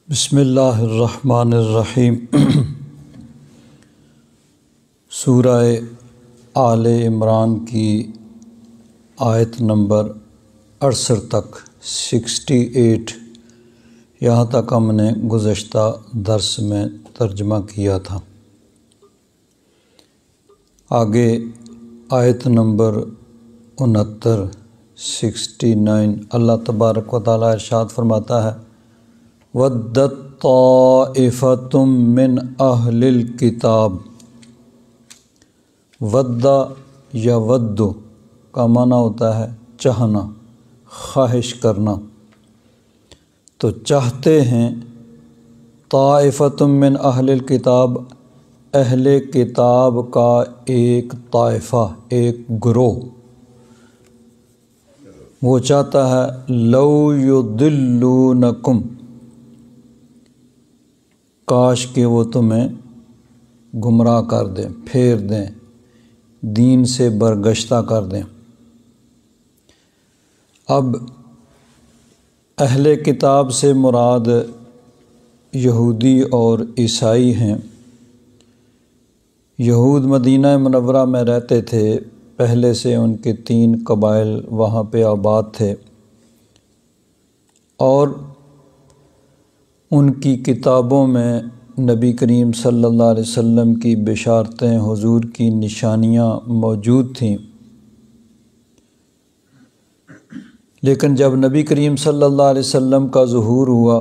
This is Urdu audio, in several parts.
بسم اللہ الرحمن الرحیم۔ سورہ آل عمران کی آیت نمبر 68 تک 68 یہاں تک ہم نے گزشتہ درس میں ترجمہ کیا تھا۔ آگے آیت نمبر 69 اللہ تبارک و تعالیٰ ارشاد فرماتا ہے وَدَّتْ طَائِفَةٌ مِّنْ أَهْلِ الْكِتَابِ۔ وَدَّ یا وَدُّ کا معنی ہوتا ہے چاہنا، خواہش کرنا، تو چاہتے ہیں طَائِفَةٌ مِّنْ أَهْلِ الْكِتَابِ، اہل کتاب کا ایک طائفہ، ایک گروہ، وہ چاہتا ہے لَوْ يُضِلُّونَكُمْ، کاش کہ وہ تمہیں گمراہ کر دیں، پھیر دیں، دین سے برگشتہ کر دیں۔ اب اہل کتاب سے مراد یہودی اور عیسائی ہیں۔ یہود مدینہ منورہ میں رہتے تھے، پہلے سے ان کے 3 قبائل وہاں پہ آباد تھے، اور ان کی کتابوں میں نبی کریم صلی اللہ علیہ وسلم کی بشارتیں، حضور کی نشانیاں موجود تھیں۔ لیکن جب نبی کریم صلی اللہ علیہ وسلم کا ظہور ہوا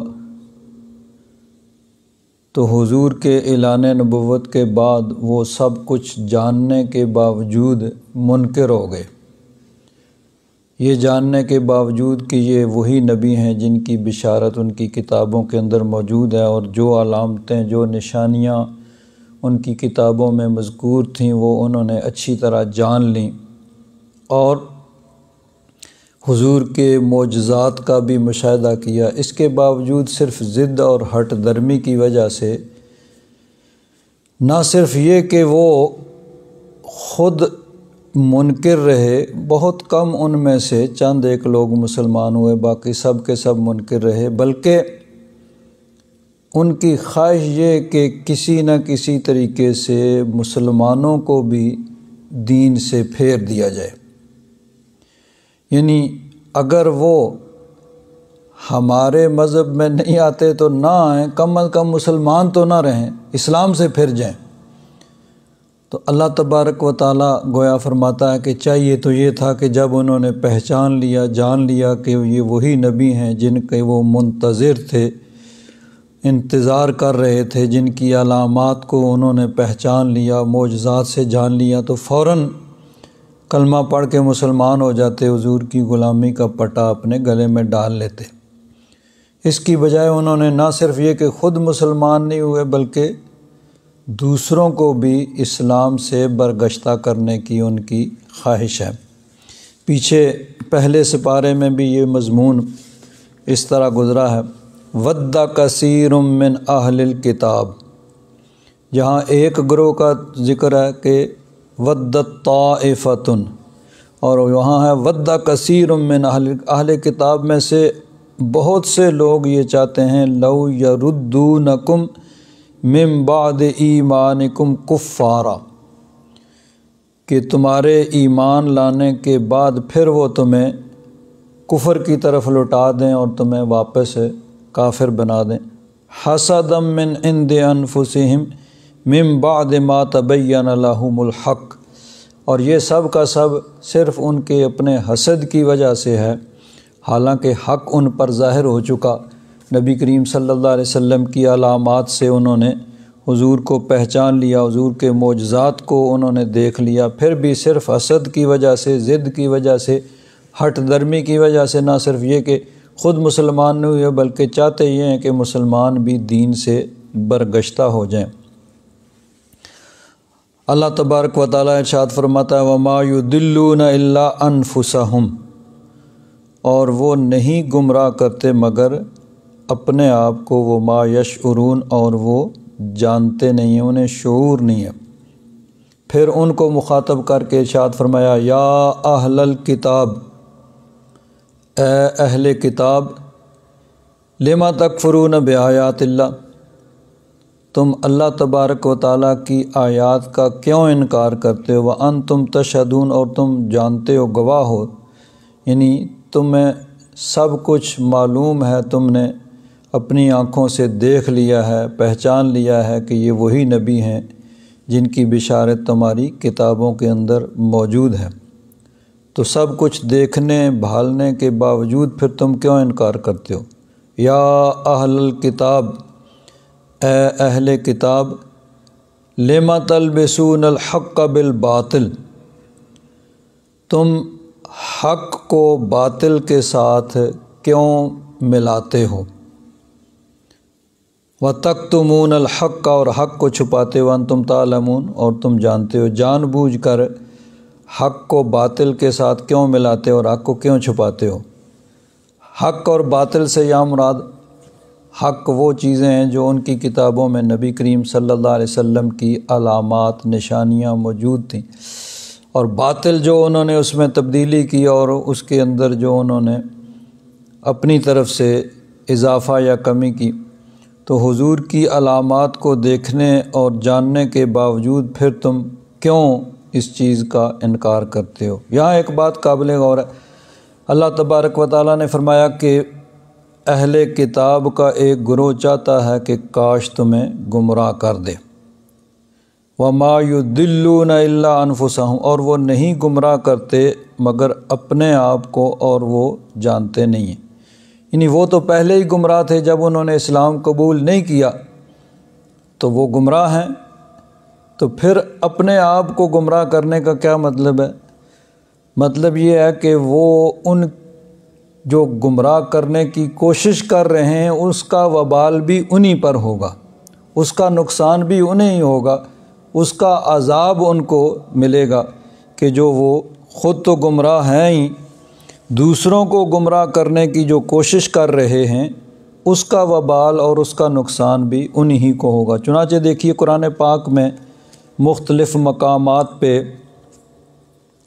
تو حضور کے اعلان نبوت کے بعد وہ سب کچھ جاننے کے باوجود منکر ہو گئے، یہ جاننے کے باوجود کہ یہ وہی نبی ہیں جن کی بشارت ان کی کتابوں کے اندر موجود ہے، اور جو علامتیں، جو نشانیاں ان کی کتابوں میں مذکور تھیں وہ انہوں نے اچھی طرح جان لیں، اور حضور کے معجزات کا بھی مشاہدہ کیا۔ اس کے باوجود صرف ضد اور ہٹ درمی کی وجہ سے نہ صرف یہ کہ وہ خود منکر رہے، بہت کم ان میں سے چند ایک لوگ مسلمان ہوئے، باقی سب کے سب منکر رہے، بلکہ ان کی خواہش یہ کہ کسی نہ کسی طریقے سے مسلمانوں کو بھی دین سے پھیر دیا جائے، یعنی اگر وہ ہمارے مذہب میں نہیں آتے تو نہ آئیں، کم از کم مسلمان تو نہ رہیں، اسلام سے پھر جائیں۔ تو اللہ تبارک و تعالیٰ گویا فرماتا ہے کہ چاہیے تو یہ تھا کہ جب انہوں نے پہچان لیا، جان لیا کہ یہ وہی نبی ہیں جن کے وہ منتظر تھے، انتظار کر رہے تھے، جن کی علامات کو انہوں نے پہچان لیا، معجزات سے جان لیا، تو فوراً کلمہ پڑھ کے مسلمان ہو جاتے، حضور کی غلامی کا پٹا اپنے گلے میں ڈال لیتے۔ اس کی بجائے انہوں نے نہ صرف یہ کہ خود مسلمان نہیں ہوئے بلکہ دوسروں کو بھی اسلام سے برگشتہ کرنے کی ان کی خواہش ہے۔ پیچھے پہلے سپارے میں بھی یہ مضمون اس طرح گزرا ہے وَدَّ کَثِیرٌ مِّنْ أَهْلِ الْكِتَابِ، جہاں ایک گروہ کا ذکر ہے کہ وَدَّتْ طَائِفَةٌ، اور وہاں ہے وَدَّ کَثِیرٌ مِّنْ اہل کتاب میں سے بہت سے لوگ یہ چاہتے ہیں لَوْ يَرُدُّونَكُمْ مِن بَعْدِ ایمانکم کفارا، کہ تمہارے ایمان لانے کے بعد پھر وہ تمہیں کفر کی طرف لوٹا دیں اور تمہیں واپس کافر بنا دیں۔ حسدا من عند انفسہم من بعد ما تبین لہم الحق، اور یہ سب کا سب صرف ان کے اپنے حسد کی وجہ سے ہے، حالانکہ حق ان پر ظاہر ہو چکا۔ نبی کریم صلی اللہ علیہ وسلم کی علامات سے انہوں نے حضور کو پہچان لیا، حضور کے معجزات کو انہوں نے دیکھ لیا، پھر بھی صرف حسد کی وجہ سے، ضد کی وجہ سے، ہٹ درمی کی وجہ سے نہ صرف یہ کہ خود مسلمان نہیں ہوئے بلکہ چاہتے یہ ہیں کہ مسلمان بھی دین سے برگشتہ ہو جائیں۔ اللہ تبارک و تعالیٰ ارشاد فرماتا ہے وَمَا يُضِلُّونَ إِلَّا أَنفُسَهُمْ، اور وہ نہیں گمراہ کرتے مگر اپنے آپ کو، وہ ما یشعرون، اور وہ جانتے نہیں ہیں، انہیں شعور نہیں ہے۔ پھر ان کو مخاطب کر کے ارشاد فرمایا یا اہل الکتاب، اے اہل کتاب، لما تکفرون بآیات اللہ، تم اللہ تبارک و تعالیٰ کی آیات کا کیوں انکار کرتے ہو؟ وانتم تشہدون، اور تم جانتے ہو، گواہ ہو، یعنی تمہیں سب کچھ معلوم ہے، تم نے اپنی آنکھوں سے دیکھ لیا ہے، پہچان لیا ہے کہ یہ وہی نبی ہیں جن کی بشارت تمہاری کتابوں کے اندر موجود ہے، تو سب کچھ دیکھنے بھالنے کے باوجود پھر تم کیوں انکار کرتے ہو؟ یا اہل الکتاب، اے اہل کتاب، لما تلبسون الحق بالباطل، تم حق کو باطل کے ساتھ کیوں ملاتے ہو؟ وَتَكْتُمُونَ الْحَقَّ، اور حق کو چھپاتے ہو، وَأَنْتُمْ تَعْلَمُونَ، اور تم جانتے ہو، جان بوجھ کر حق کو باطل کے ساتھ کیوں ملاتے ہو اور حق کو کیوں چھپاتے ہو؟ حق اور باطل سے یا مراد حق وہ چیزیں ہیں جو ان کی کتابوں میں نبی کریم صلی اللہ علیہ وسلم کی علامات نشانیاں موجود تھیں، اور باطل جو انہوں نے اس میں تبدیلی کی اور اس کے اندر جو انہوں نے اپنی طرف سے اضافہ یا کمی کی، تو حضور کی علامات کو دیکھنے اور جاننے کے باوجود پھر تم کیوں اس چیز کا انکار کرتے ہو؟ یہاں ایک بات قابل غور ہے، اللہ تبارک و تعالیٰ نے فرمایا کہ اہل کتاب کا ایک گروہ چاہتا ہے کہ کاش تمہیں گمراہ کر دے، وَمَا يُضِلُّونَ إِلَّا أَنفُسَهُمْ، اور وہ نہیں گمراہ کرتے مگر اپنے آپ کو، اور وہ جانتے نہیں ہیں، یعنی وہ تو پہلے ہی گمراہ تھے، جب انہوں نے اسلام قبول نہیں کیا تو وہ گمراہ ہیں، تو پھر اپنے آپ کو گمراہ کرنے کا کیا مطلب ہے؟ مطلب یہ ہے کہ وہ ان جو گمراہ کرنے کی کوشش کر رہے ہیں اس کا وبال بھی انہی پر ہوگا، اس کا نقصان بھی انہیں ہی ہوگا، اس کا عذاب ان کو ملے گا کہ جو وہ خود تو گمراہ ہیں ہی، دوسروں کو گمراہ کرنے کی جو کوشش کر رہے ہیں اس کا وبال اور اس کا نقصان بھی انہی کو ہوگا۔ چنانچہ دیکھیے قرآن پاک میں مختلف مقامات پہ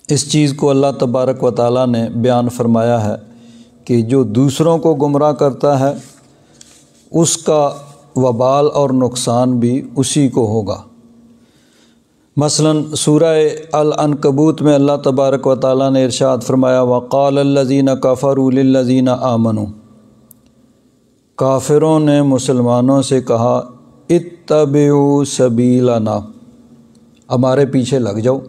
اس چیز کو اللہ تبارک و تعالیٰ نے بیان فرمایا ہے کہ جو دوسروں کو گمراہ کرتا ہے اس کا وبال اور نقصان بھی اسی کو ہوگا۔ مثلا سورہ العنکبوت میں اللہ تبارک و تعالیٰ نے ارشاد فرمایا وَقَالَ الَّذِينَ كَفَرُوا لِلَّذِينَ آمَنُوا، کافروں نے مسلمانوں سے کہا اتبعوا سبیلنا، ہمارے پیچھے لگ جاؤ،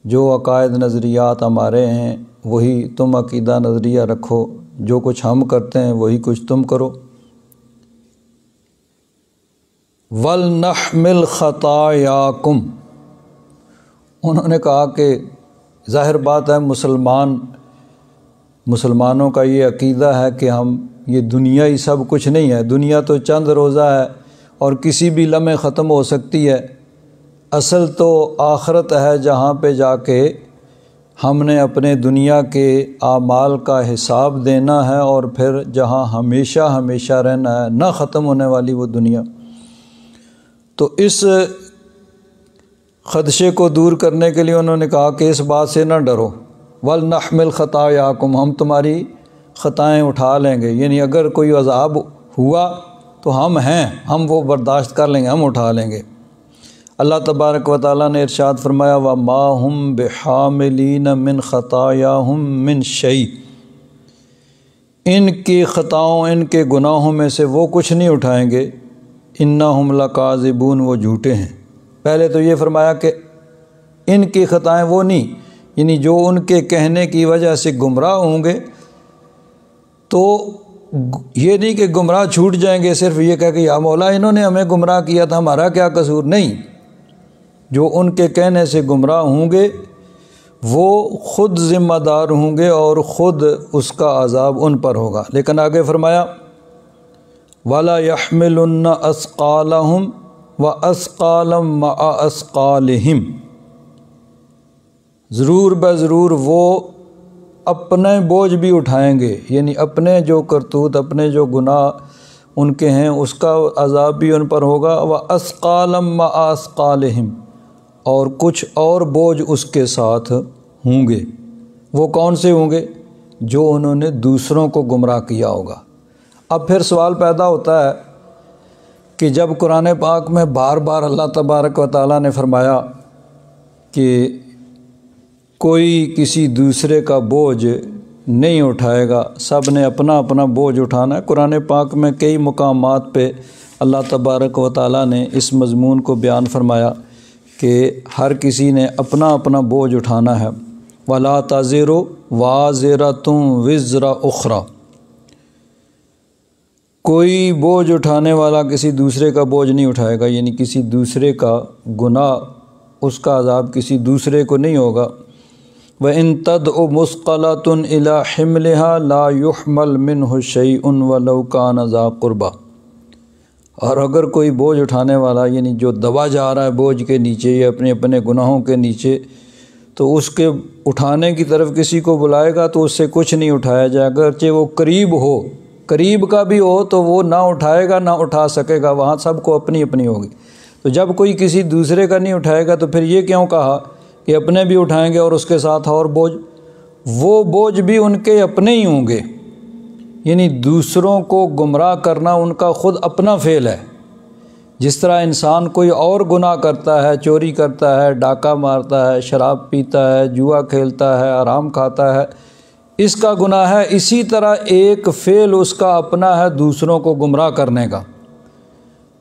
جو عقائد نظریات ہمارے ہیں وہی تم عقیدہ نظریہ رکھو، جو کچھ ہم کرتے ہیں وہی کچھ تم کرو۔ وَلْنَحْمِلْ خَطَايَاكُمْ، انہوں نے کہا کہ ظاہر بات ہے مسلمانوں کا یہ عقیدہ ہے کہ ہم یہ دنیا ہی سب کچھ نہیں ہے، دنیا تو چند روزہ ہے اور کسی بھی لمحے ختم ہو سکتی ہے، اصل تو آخرت ہے جہاں پہ جا کے ہم نے اپنے دنیا کے اعمال کا حساب دینا ہے، اور پھر جہاں ہمیشہ ہمیشہ رہنا ہے، نہ ختم ہونے والی وہ دنیا۔ تو اس خدشے کو دور کرنے کے لیے انہوں نے کہا کہ اس بات سے نہ ڈرو، وَلْنَحْمِلْ خَطَايَاكُمْ، ہم تمہاری خطائیں اٹھا لیں گے، یعنی اگر کوئی عذاب ہوا تو ہم ہیں، ہم وہ برداشت کر لیں گے، ہم اٹھا لیں گے۔ اللہ تبارک و تعالیٰ نے ارشاد فرمایا وَمَا هُمْ بِحَامِلِينَ مِنْ خَطَايَاهُمْ مِنْ شَيْءٍ، ان کی خطاؤں، ان کے گناہوں میں سے وہ کچھ نہیں اٹھائیں گے، اِنَّهُمْ لَكَاذِبُونَ، وہ جھوٹے ہیں۔ پہلے تو یہ فرمایا کہ ان کی خطائیں وہ نہیں، یعنی جو ان کے کہنے کی وجہ سے گمراہ ہوں گے، تو یہ نہیں کہ گمراہ چھوٹ جائیں گے صرف یہ کہہ کہ یا مولا انہوں نے ہمیں گمراہ کیا تھا، ہمارا کیا قصور، نہیں، جو ان کے کہنے سے گمراہ ہوں گے وہ خود ذمہ دار ہوں گے اور خود اس کا عذاب ان پر ہوگا۔ لیکن آگے فرمایا وَلَا يَحْمِلُنَّ أَثْقَالَهُمْ وَأَثْقَالًا مَعَ أَثْقَالِهِمْ، ضرور بضرور وہ اپنے بوجھ بھی اٹھائیں گے، یعنی اپنے جو کرتوت، اپنے جو گناہ ان کے ہیں اس کا عذاب بھی ان پر ہوگا، وَأَثْقَالًا مَعَ أَثْقَالِهِمْ، اور کچھ اور بوجھ اس کے ساتھ ہوں گے۔ وہ کون سے ہوں گے؟ جو انہوں نے دوسروں کو گمراہ کیا ہوگا۔ اب پھر سوال پیدا ہوتا ہے کہ جب قرآن پاک میں بار بار اللہ تبارک و تعالیٰ نے فرمایا کہ کوئی کسی دوسرے کا بوجھ نہیں اٹھائے گا، سب نے اپنا اپنا بوجھ اٹھانا ہے، قرآن پاک میں کئی مقامات پہ اللہ تبارک و تعالیٰ نے اس مضمون کو بیان فرمایا کہ ہر کسی نے اپنا اپنا بوجھ اٹھانا ہے۔ وَلَا تَزِرُ وَازِرَةٌ وِزْرَ أُخْرَى، کوئی بوجھ اٹھانے والا کسی دوسرے کا بوجھ نہیں اٹھائے گا، یعنی کسی دوسرے کا گناہ، اس کا عذاب کسی دوسرے کو نہیں ہوگا۔ وَإِن تَدْعُ مُثْقَلَةٌ إِلَىٰ حِمْلِهَا لَا يُحْمَلْ مِنْهُ شَيْءٌ وَلَوْ كَانَ ذَا قُرْبَىٰ، اور اگر کوئی بوجھ اٹھانے والا یعنی جو دبا جا رہا ہے بوجھ کے نیچے یا اپنے اپنے گناہوں کے نیچے، تو اس کے اٹھانے کی طرف کسی کو بلائے گا تو اس سے کچھ نہیں اٹھایا جائے گا، اگرچہ وہ قریب کا بھی ہو تو وہ نہ اٹھائے گا نہ اٹھا سکے گا، وہاں سب کو اپنی اپنی ہوگی۔ تو جب کوئی کسی دوسرے کا نہیں اٹھائے گا تو پھر یہ کیوں کہا کہ اپنے بھی اٹھائیں گے اور اس کے ساتھ اور بوجھ؟ وہ بوجھ بھی ان کے اپنے ہی ہوں گے، یعنی دوسروں کو گمراہ کرنا ان کا خود اپنا فعل ہے۔ جس طرح انسان کوئی اور گناہ کرتا ہے، چوری کرتا ہے، ڈاکہ مارتا ہے، شراب پیتا ہے، جوا کھیلتا ہے، حرام کھاتا ہے، اس کا گناہ ہے، اسی طرح ایک فعل اس کا اپنا ہے دوسروں کو گمراہ کرنے کا۔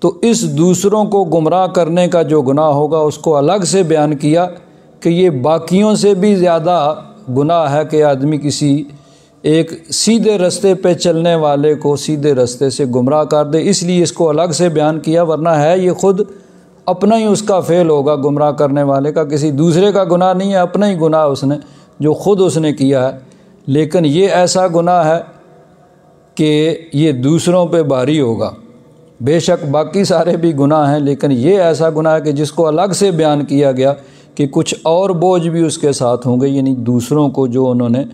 تو اس دوسروں کو گمراہ کرنے کا جو گناہ ہوگا اس کو الگ سے بیان کیا کہ یہ باقیوں سے بھی زیادہ گناہ ہے کہ آدمی کسی ایک سیدھے رستے پہ چلنے والے کو سیدھے رستے سے گمراہ کر دے، اس لیے اس کو الگ سے بیان کیا، ورنہ ہے یہ خود اپنا ہی اس کا فعل ہوگا گمراہ کرنے والے کا، کسی دوسرے کا گناہ نہیں ہے، اپنا ہی گناہ اس نے جو خود اس نے کیا ہے۔ لیکن یہ ایسا گناہ ہے کہ یہ دوسروں پہ بھاری ہوگا، بے شک باقی سارے بھی گناہ ہیں لیکن یہ ایسا گناہ ہے کہ جس کو الگ سے بیان کیا گیا کہ کچھ اور بوجھ بھی اس کے ساتھ ہوں گے، یعنی دوسروں کو جو انہوں نے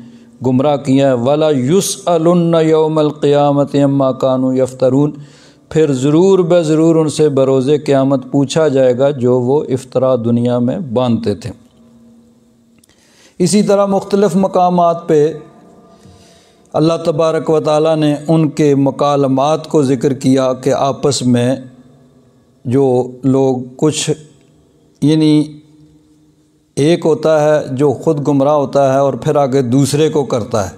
گمراہ کیا ہے۔ وَلَا يُسْأَلُنَّ يَوْمَ الْقِيَامَةِ عَمَّا كَانُوا يَفْتَرُونَ، پھر ضرور بے ضرور ان سے بروز قیامت پوچھا جائے گا جو وہ افطرا دنیا میں باندھتے تھے۔ اسی طرح مختلف مقامات پہ اللہ تبارک و تعالیٰ نے ان کے مکالمات کو ذکر کیا کہ آپس میں جو لوگ کچھ یعنی ایک ہوتا ہے جو خود گمراہ ہوتا ہے اور پھر آگے دوسرے کو کرتا ہے،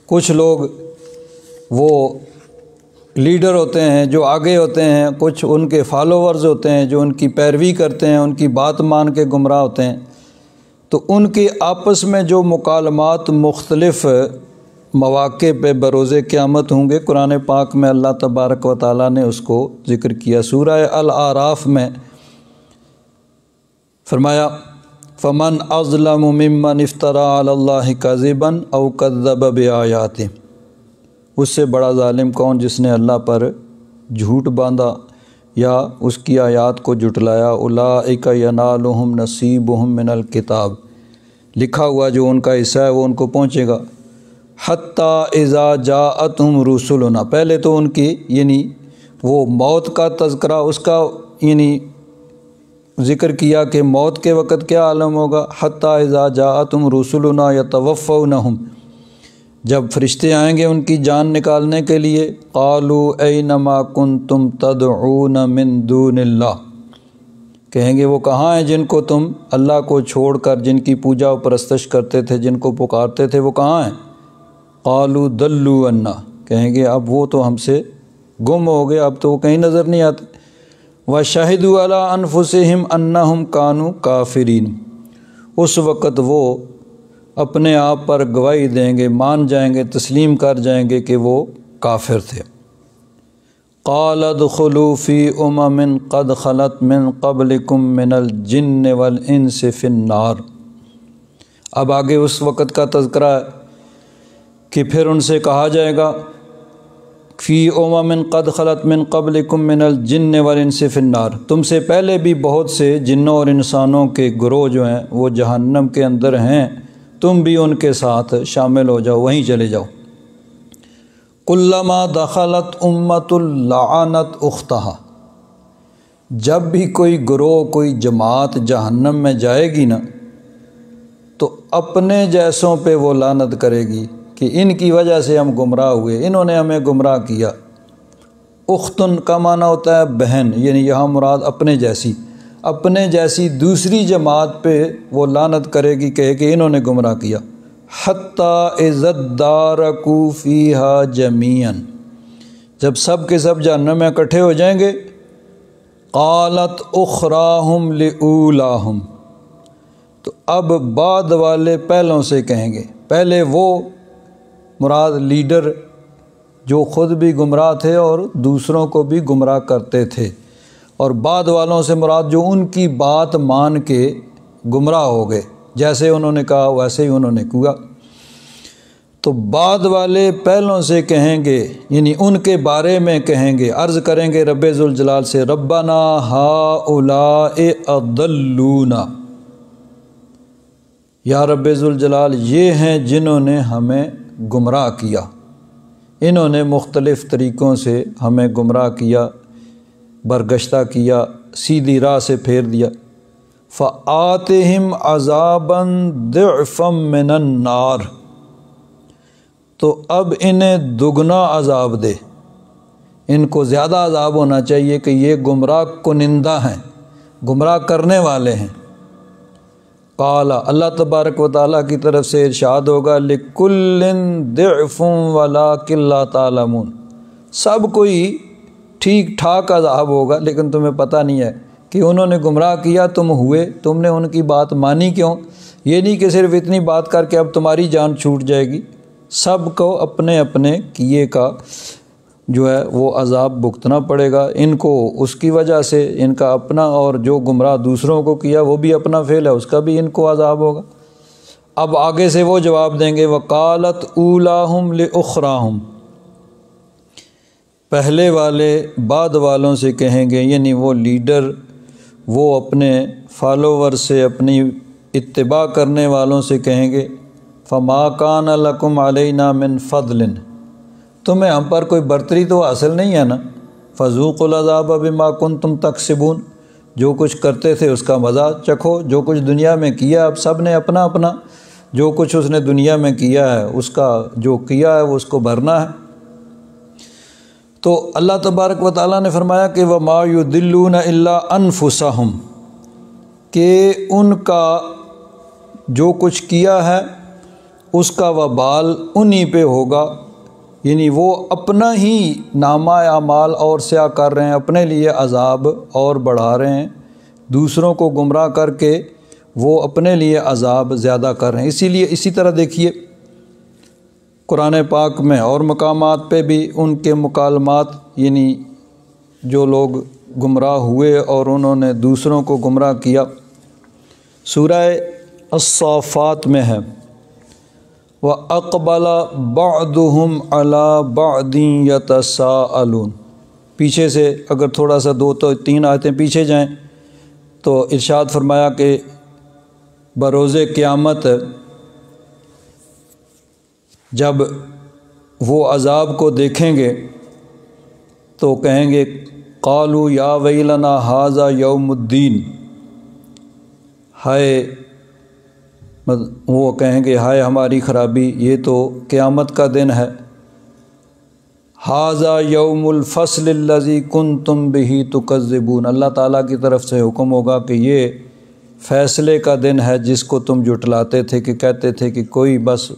کچھ لوگ وہ لیڈر ہوتے ہیں جو آگے ہوتے ہیں، کچھ ان کے فالوورز ہوتے ہیں جو ان کی پیروی کرتے ہیں، ان کی بات مان کے گمراہ ہوتے ہیں۔ تو ان کے آپس میں جو مکالمات مختلف مواقع پہ بروز قیامت ہوں گے، قرآن پاک میں اللہ تبارک و تعالیٰ نے اس کو ذکر کیا۔ سورہ الاعراف میں فرمایا فَمَنْ أَظْلَمُ مِمَّنِ افْتَرَىٰ عَلَى اللَّهِ كَذِبًا أَوْ كَذَّبَ بِآيَاتِهِ، اس سے بڑا ظالم کون جس نے اللہ پر جھوٹ باندھا یا اس کی آیات کو جھٹلایا۔ أُولَٰئِكَ يَنَالُهُمْ نَصِيبُهُم مِّنَ الْكِتَابِ، لکھا ہوا جو ان کا حصہ ہے وہ ان کو پہنچے گا۔ حَتَّىٰ إِذَا جَاءَتْهُمْ رُسُلُنَا، پہلے تو ان کی یعنی وہ موت کا تذکرہ، اس کا یعنی ذکر کیا کہ موت کے وقت کیا عالم ہوگا۔ حَتَّىٰ إِذَا جَاءَتْهُمْ رُسُلُنَا يَتَوَفَّوْنَهُمْ، جب فرشتے آئیں گے ان کی جان نکالنے کے لیے، قَالُوا أَيْنَ مَا كُنتُمْ تَدْعُونَ مِن دُونِ اللَّهِ، کہیں گے وہ کہاں ہیں جن کو تم اللہ کو چھوڑ کر جن کی پوجا و پرستش کرتے تھے، جن کو پکارتے تھے، وہ کہاں ہیں؟ قَالُوا ضَلُّوا عَنَّا، کہیں گے اب وہ تو ہم سے گم ہو گئے، اب تو وہ کہیں نظر نہیں آتے۔ وَشَهِدُوا عَلَىٰ أَنفُسِهِمْ أَنَّهُمْ كَانُوا كَافِرِينَ، اس وقت وہ اپنے آپ پر گواہی دیں گے، مان جائیں گے، تسلیم کر جائیں گے کہ وہ کافر تھے۔ قَالَ ادْخُلُوا فِي أُمَمٍ قَدْ خَلَتْ مِن قَبْلِكُم مِّنَ الْجِنِّ وَالْإِنسِ فِي النَّارِ، اب آگے اس وقت کا تذکرہ ہے کہ پھر ان سے کہا جائے گا فی امم قد خلت من قبلکم من الجن والانس فی النار، تم سے پہلے بھی بہت سے جنوں اور انسانوں کے گروہ جو ہیں وہ جہنم کے اندر ہیں، تم بھی ان کے ساتھ شامل ہو جاؤ، وہیں چلے جاؤ۔ کلما دخلت امت لعنت اختہا، جب بھی کوئی گروہ کوئی جماعت جہنم میں جائے گی نا تو اپنے جیسوں پہ وہ لعنت کرے گی کہ کہ ان کی وجہ سے ہم گمراہ ہوئے، انہوں نے ہمیں گمراہ کیا۔ اختن کا معنی ہوتا ہے بہن، یعنی یہاں مراد اپنے جیسی دوسری جماعت پہ وہ لعنت کرے گی، کہے کہ انہوں نے گمراہ کیا۔ حتی اذا ادارکوا فیہا جمیعا، جب سب کے سب جہنم میں اکٹھے ہو جائیں گے، قالت اخراہم لأولاہم، تو اب بعد والے پہلوں سے کہیں گے، پہلے وہ مراد لیڈر جو خود بھی گمراہ تھے اور دوسروں کو بھی گمراہ کرتے تھے، اور بعد والوں سے مراد جو ان کی بات مان کے گمراہ ہو گئے، جیسے انہوں نے کہا ویسے ہی انہوں نے کیا۔ تو بعد والے پہلوں سے کہیں گے، یعنی ان کے بارے میں کہیں گے، عرض کریں گے رب ذوالجلال سے، ربنا ہؤلاء اضلونا، یا رب ذوالجلال یہ ہیں جنہوں نے ہمیں گمراہ کیا، انہوں نے مختلف طریقوں سے ہمیں گمراہ کیا، برگشتہ کیا، سیدھی راہ سے پھیر دیا۔ فآتہم عذابا ضعفا من النار، تو اب انہیں دگنا عذاب دے، ان کو زیادہ عذاب ہونا چاہیے کہ یہ گمراہ کنندہ ہیں، گمراہ کرنے والے ہیں۔ قال، اللہ تبارک و تعالیٰ کی طرف سے ارشاد ہوگا، لِكُلٍّ ضِعْفٌ وَلَٰكِن لَّا تَعْلَمُونَ، سب کوئی ٹھیک ٹھاک عذاب ہوگا، لیکن تمہیں پتہ نہیں ہے کہ انہوں نے گمراہ کیا، تم ہوئے، تم نے ان کی بات مانی کیوں؟ یہ نہیں کہ صرف اتنی بات کر کے اب تمہاری جان چھوٹ جائے گی، سب کو اپنے اپنے کیے کا جو ہے وہ عذاب بھگتنا پڑے گا، ان کو اس کی وجہ سے ان کا اپنا، اور جو گمراہ دوسروں کو کیا وہ بھی اپنا فعل ہے، اس کا بھی ان کو عذاب ہوگا۔ اب آگے سے وہ جواب دیں گے، وقالت اولاہم لاخراہم، پہلے والے بعد والوں سے کہیں گے، یعنی وہ لیڈر، وہ اپنے فالوور سے، اپنی اتباع کرنے والوں سے کہیں گے، فما کان لکم علینا من فضل، تمہیں ہم پر کوئی برتری تو حاصل نہیں ہے نا، فذوقوا العذاب بما کنتم تکسبون، جو کچھ کرتے تھے اس کا مزہ چکھو، جو کچھ دنیا میں کیا، اب سب نے اپنا اپنا جو کچھ اس نے دنیا میں کیا ہے، اس کا جو کیا ہے وہ اس کو بھرنا ہے۔ تو اللہ تبارک و تعالیٰ نے فرمایا کہ وَمَا يُضِلُّونَ إِلَّا أَنفُسَهُمْ، کہ ان کا جو کچھ کیا ہے اس کا وبال انہی پہ ہوگا، یعنی وہ اپنا ہی نامہ اعمال اور سیاہ کر رہے ہیں، اپنے لیے عذاب اور بڑھا رہے ہیں، دوسروں کو گمراہ کر کے وہ اپنے لیے عذاب زیادہ کر رہے ہیں۔ اسی لیے اسی طرح دیکھیے قرآن پاک میں اور مقامات پہ بھی ان کے مکالمات، یعنی جو لوگ گمراہ ہوئے اور انہوں نے دوسروں کو گمراہ کیا، سورہ الصافات میں ہے، وَأَقْبَلَ بَعْضُهُمْ عَلَى بَعْضٍ يَتَسَاءَلُونَ، پیچھے سے اگر تھوڑا سا 2 تو 3 آیتیں پیچھے جائیں تو ارشاد فرمایا کہ بروز قیامت جب وہ عذاب کو دیکھیں گے تو کہیں گے، قالوا یا ویلنا ھذا یوم الدین، ہائے، وہ کہیں گے ہائے ہماری خرابی، یہ تو قیامت کا دن ہے، ھذا یوم الفصل الذی کنتم بہ تکذبون، اللہ تعالیٰ کی طرف سے حکم ہوگا کہ یہ فیصلے کا دن ہے جس کو تم جھٹلاتے تھے، کہ کہتے تھے کہ کوئی بس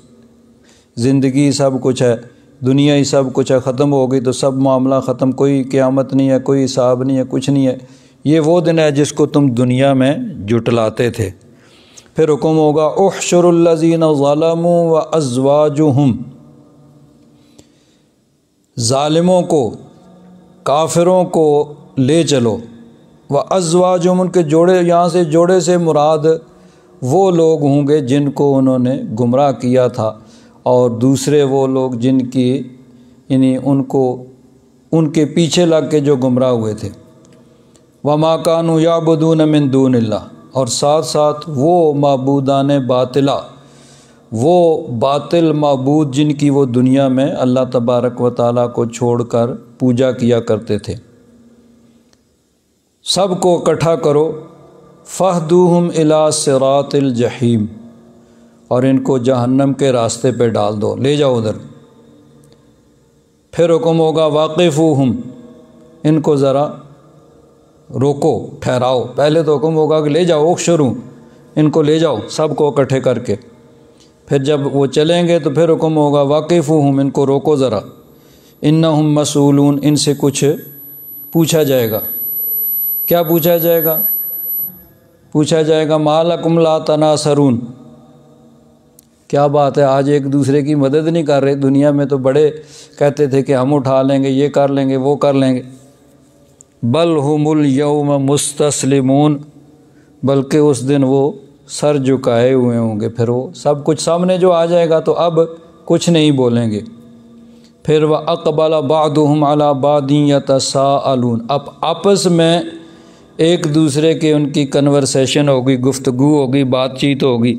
زندگی سب کچھ ہے، دنیا ہی سب کچھ ہے، ختم ہو گئی تو سب معاملہ ختم، کوئی قیامت نہیں ہے، کوئی حساب نہیں ہے، کچھ نہیں ہے، یہ وہ دن ہے جس کو تم دنیا میں جھٹلاتے تھے۔ پھر حکم ہوگا احشر الذین ظلموا وازواجہم، ظالموں کو، کافروں کو لے چلو، وازواجہم، ان کے جوڑے، یہاں سے جوڑے سے مراد وہ لوگ ہوں گے جن کو انہوں نے گمراہ کیا تھا، اور دوسرے وہ لوگ جن کی، یعنی ان کے پیچھے لگ کے جو گمراہ ہوئے تھے۔ وما کانوا یعبدون من دون اللہ، اور ساتھ ساتھ وہ معبودان باطلہ، وہ باطل معبود جن کی وہ دنیا میں اللہ تبارک و تعالیٰ کو چھوڑ کر پوجا کیا کرتے تھے، سب کو اکٹھا کرو، فاہدوہم الی صراط الجحیم، اور ان کو جہنم کے راستے پہ ڈال دو، لے جاؤ ادھر۔ پھر حکم ہوگا واقفوہم، ان کو ذرا روکو، ٹھہراؤ۔ پہلے تو حکم ہوگا کہ لے جاؤ، اخشروا، ان کو لے جاؤ سب کو اکٹھے کر کے۔ پھر جب وہ چلیں گے تو پھر حکم ہوگا واقفوہم، ان کو روکو ذرا، انہم مسئولون، ان سے کچھ پوچھا جائے گا۔ کیا پوچھا جائے گا؟ پوچھا جائے گا ما لکم لا تناصرون، کیا بات ہے آج ایک دوسرے کی مدد نہیں کر رہے؟ دنیا میں تو بڑے کہتے تھے کہ ہم اٹھا لیں گے، یہ کر لیں گے، وہ کر لیں گے۔ بل ہم الیوم مستسلمون، بلکہ اس دن وہ سر جھکائے ہوئے ہوں گے، پھر وہ سب کچھ سامنے جو آ جائے گا تو اب کچھ نہیں بولیں گے۔ پھر وَأَقْبَلَ بَعْضُهُمْ عَلَى بَعْضٍ يَتَسَاءَلُونَ، اب آپس میں ایک دوسرے کے ان کی کنورسیشن ہوگی، گفتگو ہوگی، بات چیت ہوگی۔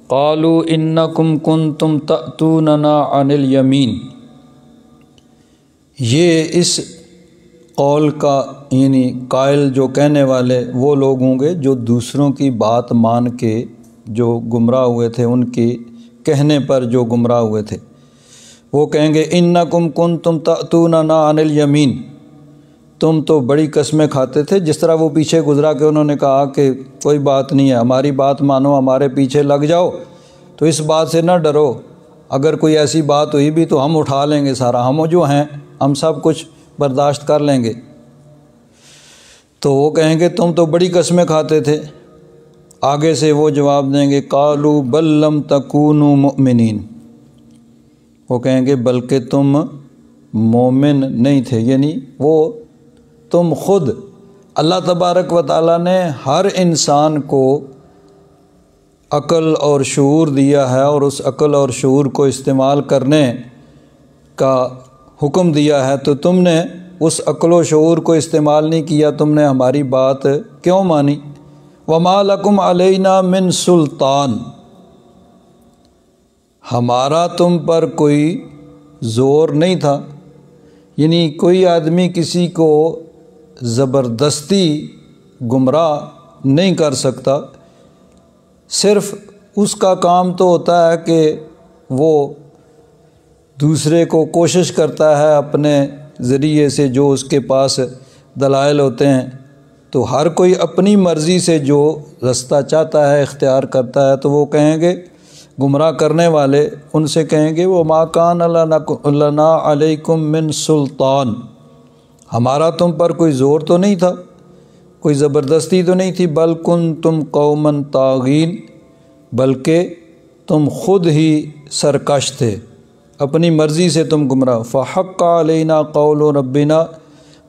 قَالُوا إِنَّكُمْ كُنْتُمْ تَأْتُونَنَا عَنِ الْيَمِينِ، یہ اس قول کا یعنی قائل جو کہنے والے وہ لوگ ہوں گے جو دوسروں کی بات مان کے جو گمراہ ہوئے تھے، ان کے کہنے پر جو گمراہ ہوئے تھے، وہ کہیں گے انکم کنتم تأتوننا عن الیمین، تم تو بڑی قسمیں کھاتے تھے۔ جس طرح وہ پیچھے گزرا کہ انہوں نے کہا کہ کوئی بات نہیں ہے، ہماری بات مانو، ہمارے پیچھے لگ جاؤ، تو اس بات سے نہ ڈرو، اگر کوئی ایسی بات ہوئی بھی تو ہم اٹھا لیں گے سارا، ہم جو ہیں ہم سب کچھ برداشت کر لیں گے۔ تو وہ کہیں گے تم تو بڑی قسمیں کھاتے تھے۔ آگے سے وہ جواب دیں گے قالوا بل لم تکونوا مؤمنین، وہ کہیں گے بلکہ تم مومن نہیں تھے، یعنی وہ تم خود، اللہ تبارک و تعالیٰ نے ہر انسان کو عقل اور شعور دیا ہے، اور اس عقل اور شعور کو استعمال کرنے کا حکم دیا ہے، تو تم نے اس عقل و شعور کو استعمال نہیں کیا، تم نے ہماری بات کیوں مانی؟ وَمَا لَكُمْ عَلَيْنَا مِن سُلطان، ہمارا تم پر کوئی زور نہیں تھا، یعنی کوئی آدمی کسی کو زبردستی گمراہ نہیں کر سکتا، صرف اس کا کام تو ہوتا ہے کہ وہ دوسرے کو کوشش کرتا ہے اپنے ذریعے سے، جو اس کے پاس دلائل ہوتے ہیں، تو ہر کوئی اپنی مرضی سے جو رستہ چاہتا ہے اختیار کرتا ہے، تو وہ کہیں گے گمراہ کرنے والے ان سے کہیں گے وَمَا كَانَ لَنَا عَلَيْكُمْ مِن سُلطان، ہمارا تم پر کوئی زور تو نہیں تھا، کوئی زبردستی تو نہیں تھی، بل کنتم قوما طاغین، بلکہ تم خود ہی سرکش تھے، اپنی مرضی سے تم گمراہ۔ فحق علینا قول ربنا،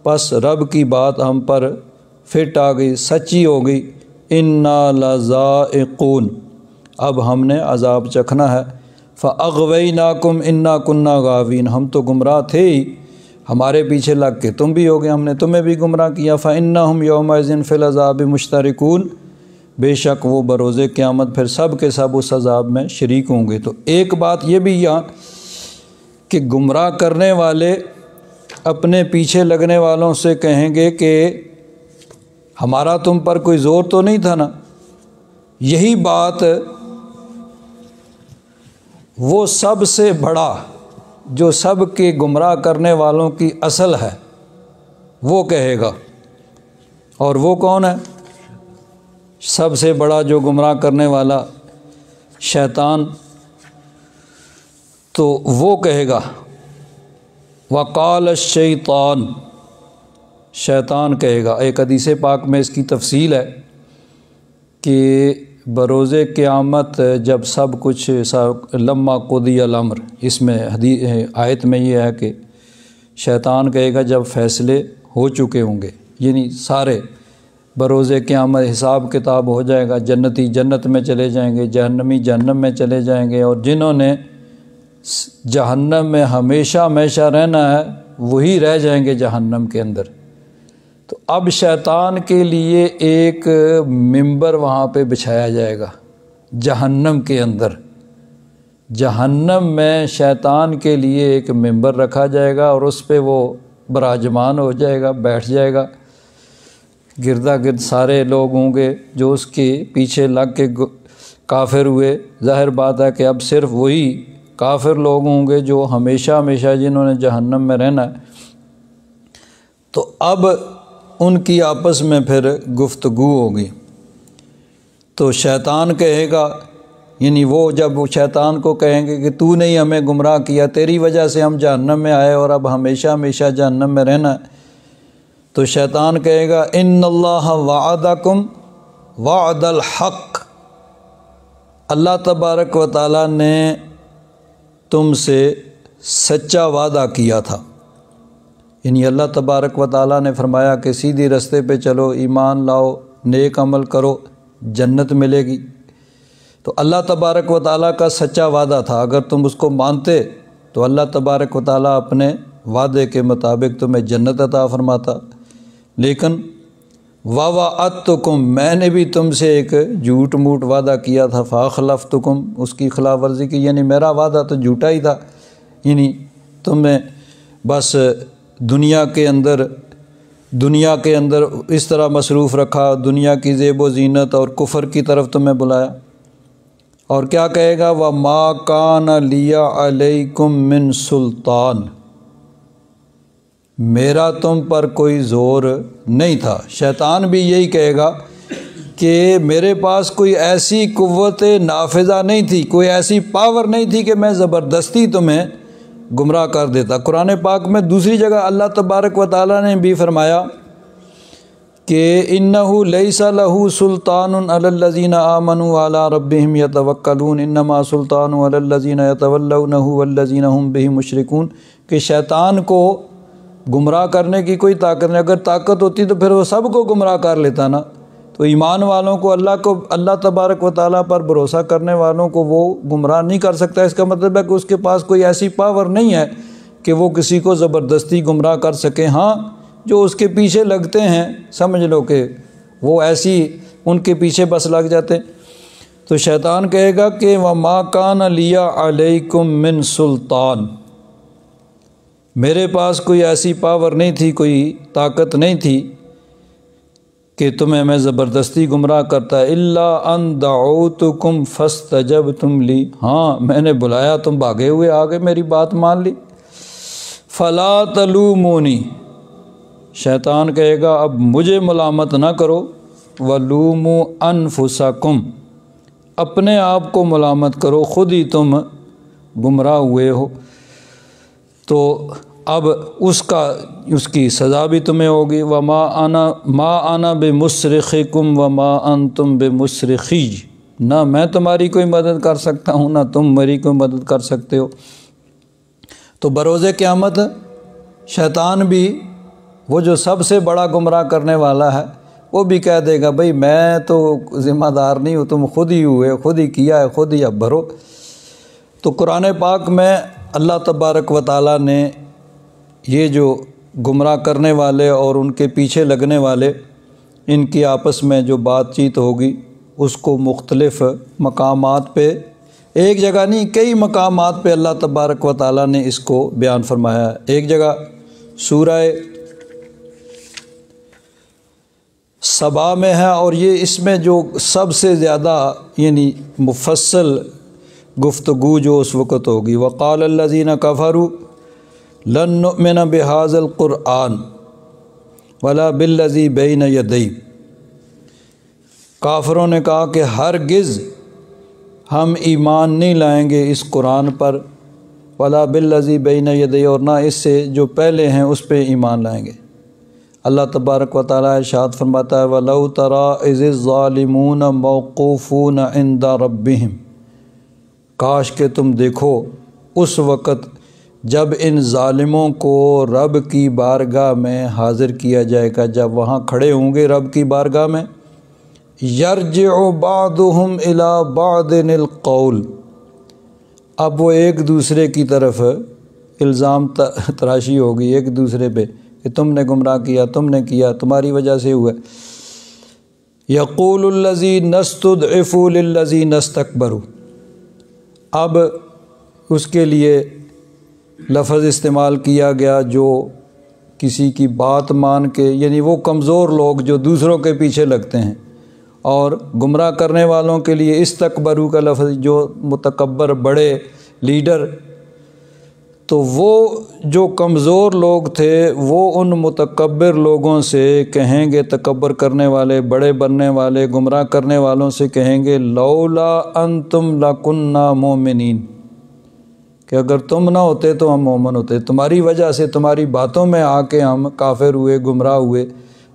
پس رب کی بات ہم پر فٹ آ گئی، سچی ہو گئی، انا لذائقون، اب ہم نے عذاب چکھنا ہے۔ فاغویناکم انا کنا غاوین، ہم تو گمراہ تھے ہی، ہمارے پیچھے لگ کے تم بھی ہو گئے، ہم نے تمہیں بھی گمراہ کیا۔ فانہم یومئذ فی العذاب مشترکون، بے شک وہ بروز قیامت پھر سب کے سب اس عذاب میں شریک ہوں گے۔ تو ایک بات یہ بھی یہاں کہ گمراہ کرنے والے اپنے پیچھے لگنے والوں سے کہیں گے کہ ہمارا تم پر کوئی زور تو نہیں تھا نا، یہی بات وہ سب سے بڑا جو سب کے گمراہ کرنے والوں کی اصل ہے وہ کہے گا، اور وہ کون ہے؟ سب سے بڑا جو گمراہ کرنے والا شیطان، تو وہ کہے گا وقال الشیطان، شیطان کہے گا۔ ایک حدیث پاک میں اس کی تفصیل ہے کہ بروز قیامت جب سب کچھ لما قضی الامر، اس میں آیت میں یہ ہے کہ شیطان کہے گا جب فیصلے ہو چکے ہوں گے، یعنی سارے بروز قیامت حساب کتاب ہو جائے گا، جنتی جنت میں چلے جائیں گے، جہنمی جہنم میں چلے جائیں گے، اور جنہوں نے جہنم میں ہمیشہ ہمیشہ رہنا ہے وہی رہ جائیں گے جہنم کے اندر۔ تو اب شیطان کے لیے ایک ممبر وہاں پہ بچھایا جائے گا جہنم کے اندر، جہنم میں شیطان کے لیے ایک ممبر رکھا جائے گا، اور اس پہ وہ براجمان ہو جائے گا، بیٹھ جائے گا، گردا گرد سارے لوگ ہوں گے جو اس کے پیچھے لگ کے کافر ہوئے، ظاہر بات ہے کہ اب صرف وہی کافر لوگ ہوں گے جو ہمیشہ ہمیشہ جنہوں نے جہنم میں رہنا ہے۔ تو اب ان کی آپس میں پھر گفتگو ہوگی، تو شیطان کہے گا، یعنی وہ جب شیطان کو کہیں گے کہ تو نے ہی ہمیں گمراہ کیا، تیری وجہ سے ہم جہنم میں آئے اور اب ہمیشہ ہمیشہ جہنم میں رہنا ہے، تو شیطان کہے گا ان اللہ وعدکم وعد الحق، اللہ تبارک و تعالیٰ نے تم سے سچا وعدہ کیا تھا، یعنی اللہ تبارک و تعالیٰ نے فرمایا کہ سیدھی رستے پہ چلو، ایمان لاؤ، نیک عمل کرو، جنت ملے گی۔ تو اللہ تبارک و تعالیٰ کا سچا وعدہ تھا، اگر تم اس کو مانتے تو اللہ تبارک و تعالیٰ اپنے وعدے کے مطابق تمہیں جنت عطا فرماتا، لیکن وَوَعَدتُکم، میں نے بھی تم سے ایک جھوٹ موٹ وعدہ کیا تھا، فَأَخْلَفْتُکم، اس کی خلاف ورزی کی، یعنی میرا وعدہ تو جھوٹا ہی تھا، یعنی تمہیں بس دنیا کے اندر اس طرح مصروف رکھا، دنیا کی زیب و زینت اور کفر کی طرف تمہیں بلایا۔ اور کیا کہے گا وَمَا كَانَ لِيَ عَلَيْكُمْ مِنْ سُلطان، میرا تم پر کوئی زور نہیں تھا۔ شیطان بھی یہی کہے گا کہ میرے پاس کوئی ایسی قوت نافذہ نہیں تھی، کوئی ایسی پاور نہیں تھی کہ میں زبردستی تمہیں گمراہ کر دیتا۔ قرآن پاک میں دوسری جگہ اللہ تبارک و تعالیٰ نے بھی فرمایا کہ اِنَّهُ لَيْسَ لَهُ سُلْطَانٌ عَلَى الَّذِينَ آمَنُوا وَعَلَىٰ رَبِّهِمْ يَتَوَكَّلُونَ إِنَّمَا سُلْطَانُهُ عَلَى الَّذِينَ يَتَوَلَّوْنَهُ وَالَّذِينَ هُمْ بِهِ مُشْرِكُونَ، کہ شیطان کو گمراہ کرنے کی کوئی طاقت نہیں، اگر طاقت ہوتی تو پھر وہ سب کو گمراہ کر لیتا نا۔ تو ایمان والوں کو اللہ تبارک و تعالیٰ پر بھروسہ کرنے والوں کو وہ گمراہ نہیں کر سکتا، اس کا مطلب ہے کہ اس کے پاس کوئی ایسی پاور نہیں ہے کہ وہ کسی کو زبردستی گمراہ کر سکے۔ ہاں جو اس کے پیچھے لگتے ہیں، سمجھ لو کہ وہ ایسی ان کے پیچھے بس لگ جاتے ہیں۔ تو شیطان کہے گا کہ وَمَا كَانَ لِيَ عَلَيْكُمْ مِنْ سُلطان، میرے پاس کوئی ایسی پاور نہیں تھی، کوئی طاقت نہیں تھی کہ تمہیں میں زبردستی گمراہ کرتا، إِلَّا أَن دَعَوْتُكُمْ فَاسْتَجَبْتُمْ لِي، ہاں میں نے بلایا تم بھاگے ہوئے آگے میری بات مان لی۔ فَلَا تَلُومُونِي، شیطان کہے گا اب مجھے ملامت نہ کرو، وَلُومُوا أَنفُسَكُمْ، اپنے آپ کو ملامت کرو، خود ہی تم گمراہ ہوئے ہو۔ تو اب اس کی سزا بھی تمہیں ہوگی۔ وَمَا أَنَا بِمُصْرِخِكُمْ وَمَا أَنْتُمْ بِمُصْرِخِيَّ، نہ میں تمہاری کوئی مدد کر سکتا ہوں نہ تم میری کوئی مدد کر سکتے ہو۔ تو بروز قیامت شیطان بھی، وہ جو سب سے بڑا گمراہ کرنے والا ہے، وہ بھی کہہ دے گا بھئی میں تو ذمہ دار نہیں ہوں، تم خود ہی ہوئے، خود ہی کیا ہے، خود ہی اب بھرو۔ تو قرآن پاک میں اللہ تبارک و تعالیٰ نے یہ جو گمراہ کرنے والے اور ان کے پیچھے لگنے والے، ان کی آپس میں جو بات چیت ہوگی، اس کو مختلف مقامات پہ، ایک جگہ نہیں کئی مقامات پہ اللہ تبارک و تعالیٰ نے اس کو بیان فرمایا ہے۔ ایک جگہ سورہ سبا میں ہے، اور یہ اس میں جو سب سے زیادہ یعنی مفصل گفتگو جو اس وقت ہوگی، وقال الذین کفروا لن نؤمن بهذا القرآن ولا بالذی بین یدیہ، کافروں نے کہا کہ ہرگز ہم ایمان نہیں لائیں گے اس قرآن پر، ولا بالذی بین یدیہ، اور نہ اس سے جو پہلے ہیں اس پہ ایمان لائیں گے۔ اللہ تبارک و تعالیٰ ارشاد فرماتا ہے وَلَوْ تَرَىٰ إِذِ الظَّالِمُونَ مَوْقُوفُونَ عِندَ رَبِّهِمْ، کاش کہ تم دیکھو اس وقت جب ان ظالموں کو رب کی بارگاہ میں حاضر کیا جائے گا، جب وہاں کھڑے ہوں گے رب کی بارگاہ میں، یرجع بعضهم الی بعض القول، اب وہ ایک دوسرے کی طرف الزام تراشی ہوگی ایک دوسرے پہ کہ تم نے گمراہ کیا، تم نے کیا، تمہاری وجہ سے ہوا۔ یقول الذین استضعفوا للذین استکبروا، اب اس کے لیے لفظ استعمال کیا گیا جو کسی کی بات مان کے، یعنی وہ کمزور لوگ جو دوسروں کے پیچھے لگتے ہیں، اور گمراہ کرنے والوں کے لیے استکبروا کا لفظ، جو متکبر بڑے لیڈر، تو وہ جو کمزور لوگ تھے وہ ان متکبر لوگوں سے کہیں گے، تکبر کرنے والے، بڑے بننے والے، گمراہ کرنے والوں سے کہیں گے لولا انتم لکنا مومنین، کہ اگر تم نہ ہوتے تو ہم مومن ہوتے، تمہاری وجہ سے، تمہاری باتوں میں آ کے ہم کافر ہوئے، گمراہ ہوئے،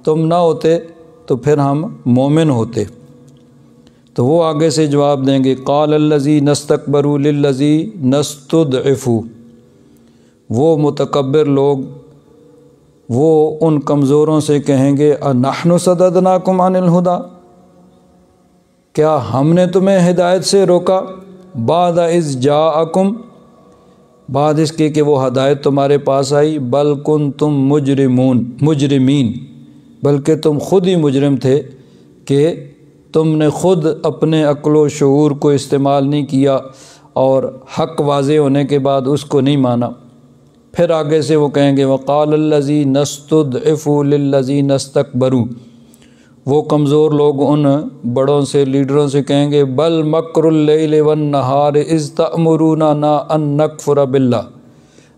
تم نہ ہوتے تو پھر ہم مومن ہوتے۔ تو وہ آگے سے جواب دیں گے قال الذین استکبروا للذین استضعفوا، وہ متکبر لوگ وہ ان کمزوروں سے کہیں گے انحن صددناکم عن الہدی، کیا ہم نے تمہیں ہدایت سے روکا، بعد اذ جاءکم، بعد اس کے کہ وہ ہدایت تمہارے پاس آئی، بل کنتم مجرمین، بلکہ تم خود ہی مجرم تھے کہ تم نے خود اپنے عقل و شعور کو استعمال نہیں کیا اور حق واضح ہونے کے بعد اس کو نہیں مانا۔ پھر آگے سے وہ کہیں گے وقال الذین استضعفوا للذین استکبروا، وہ کمزور لوگ ان بڑوں سے، لیڈروں سے کہیں گے بل مکر اللیل والنہار اذ تأمروننا ان نکفر باللہ،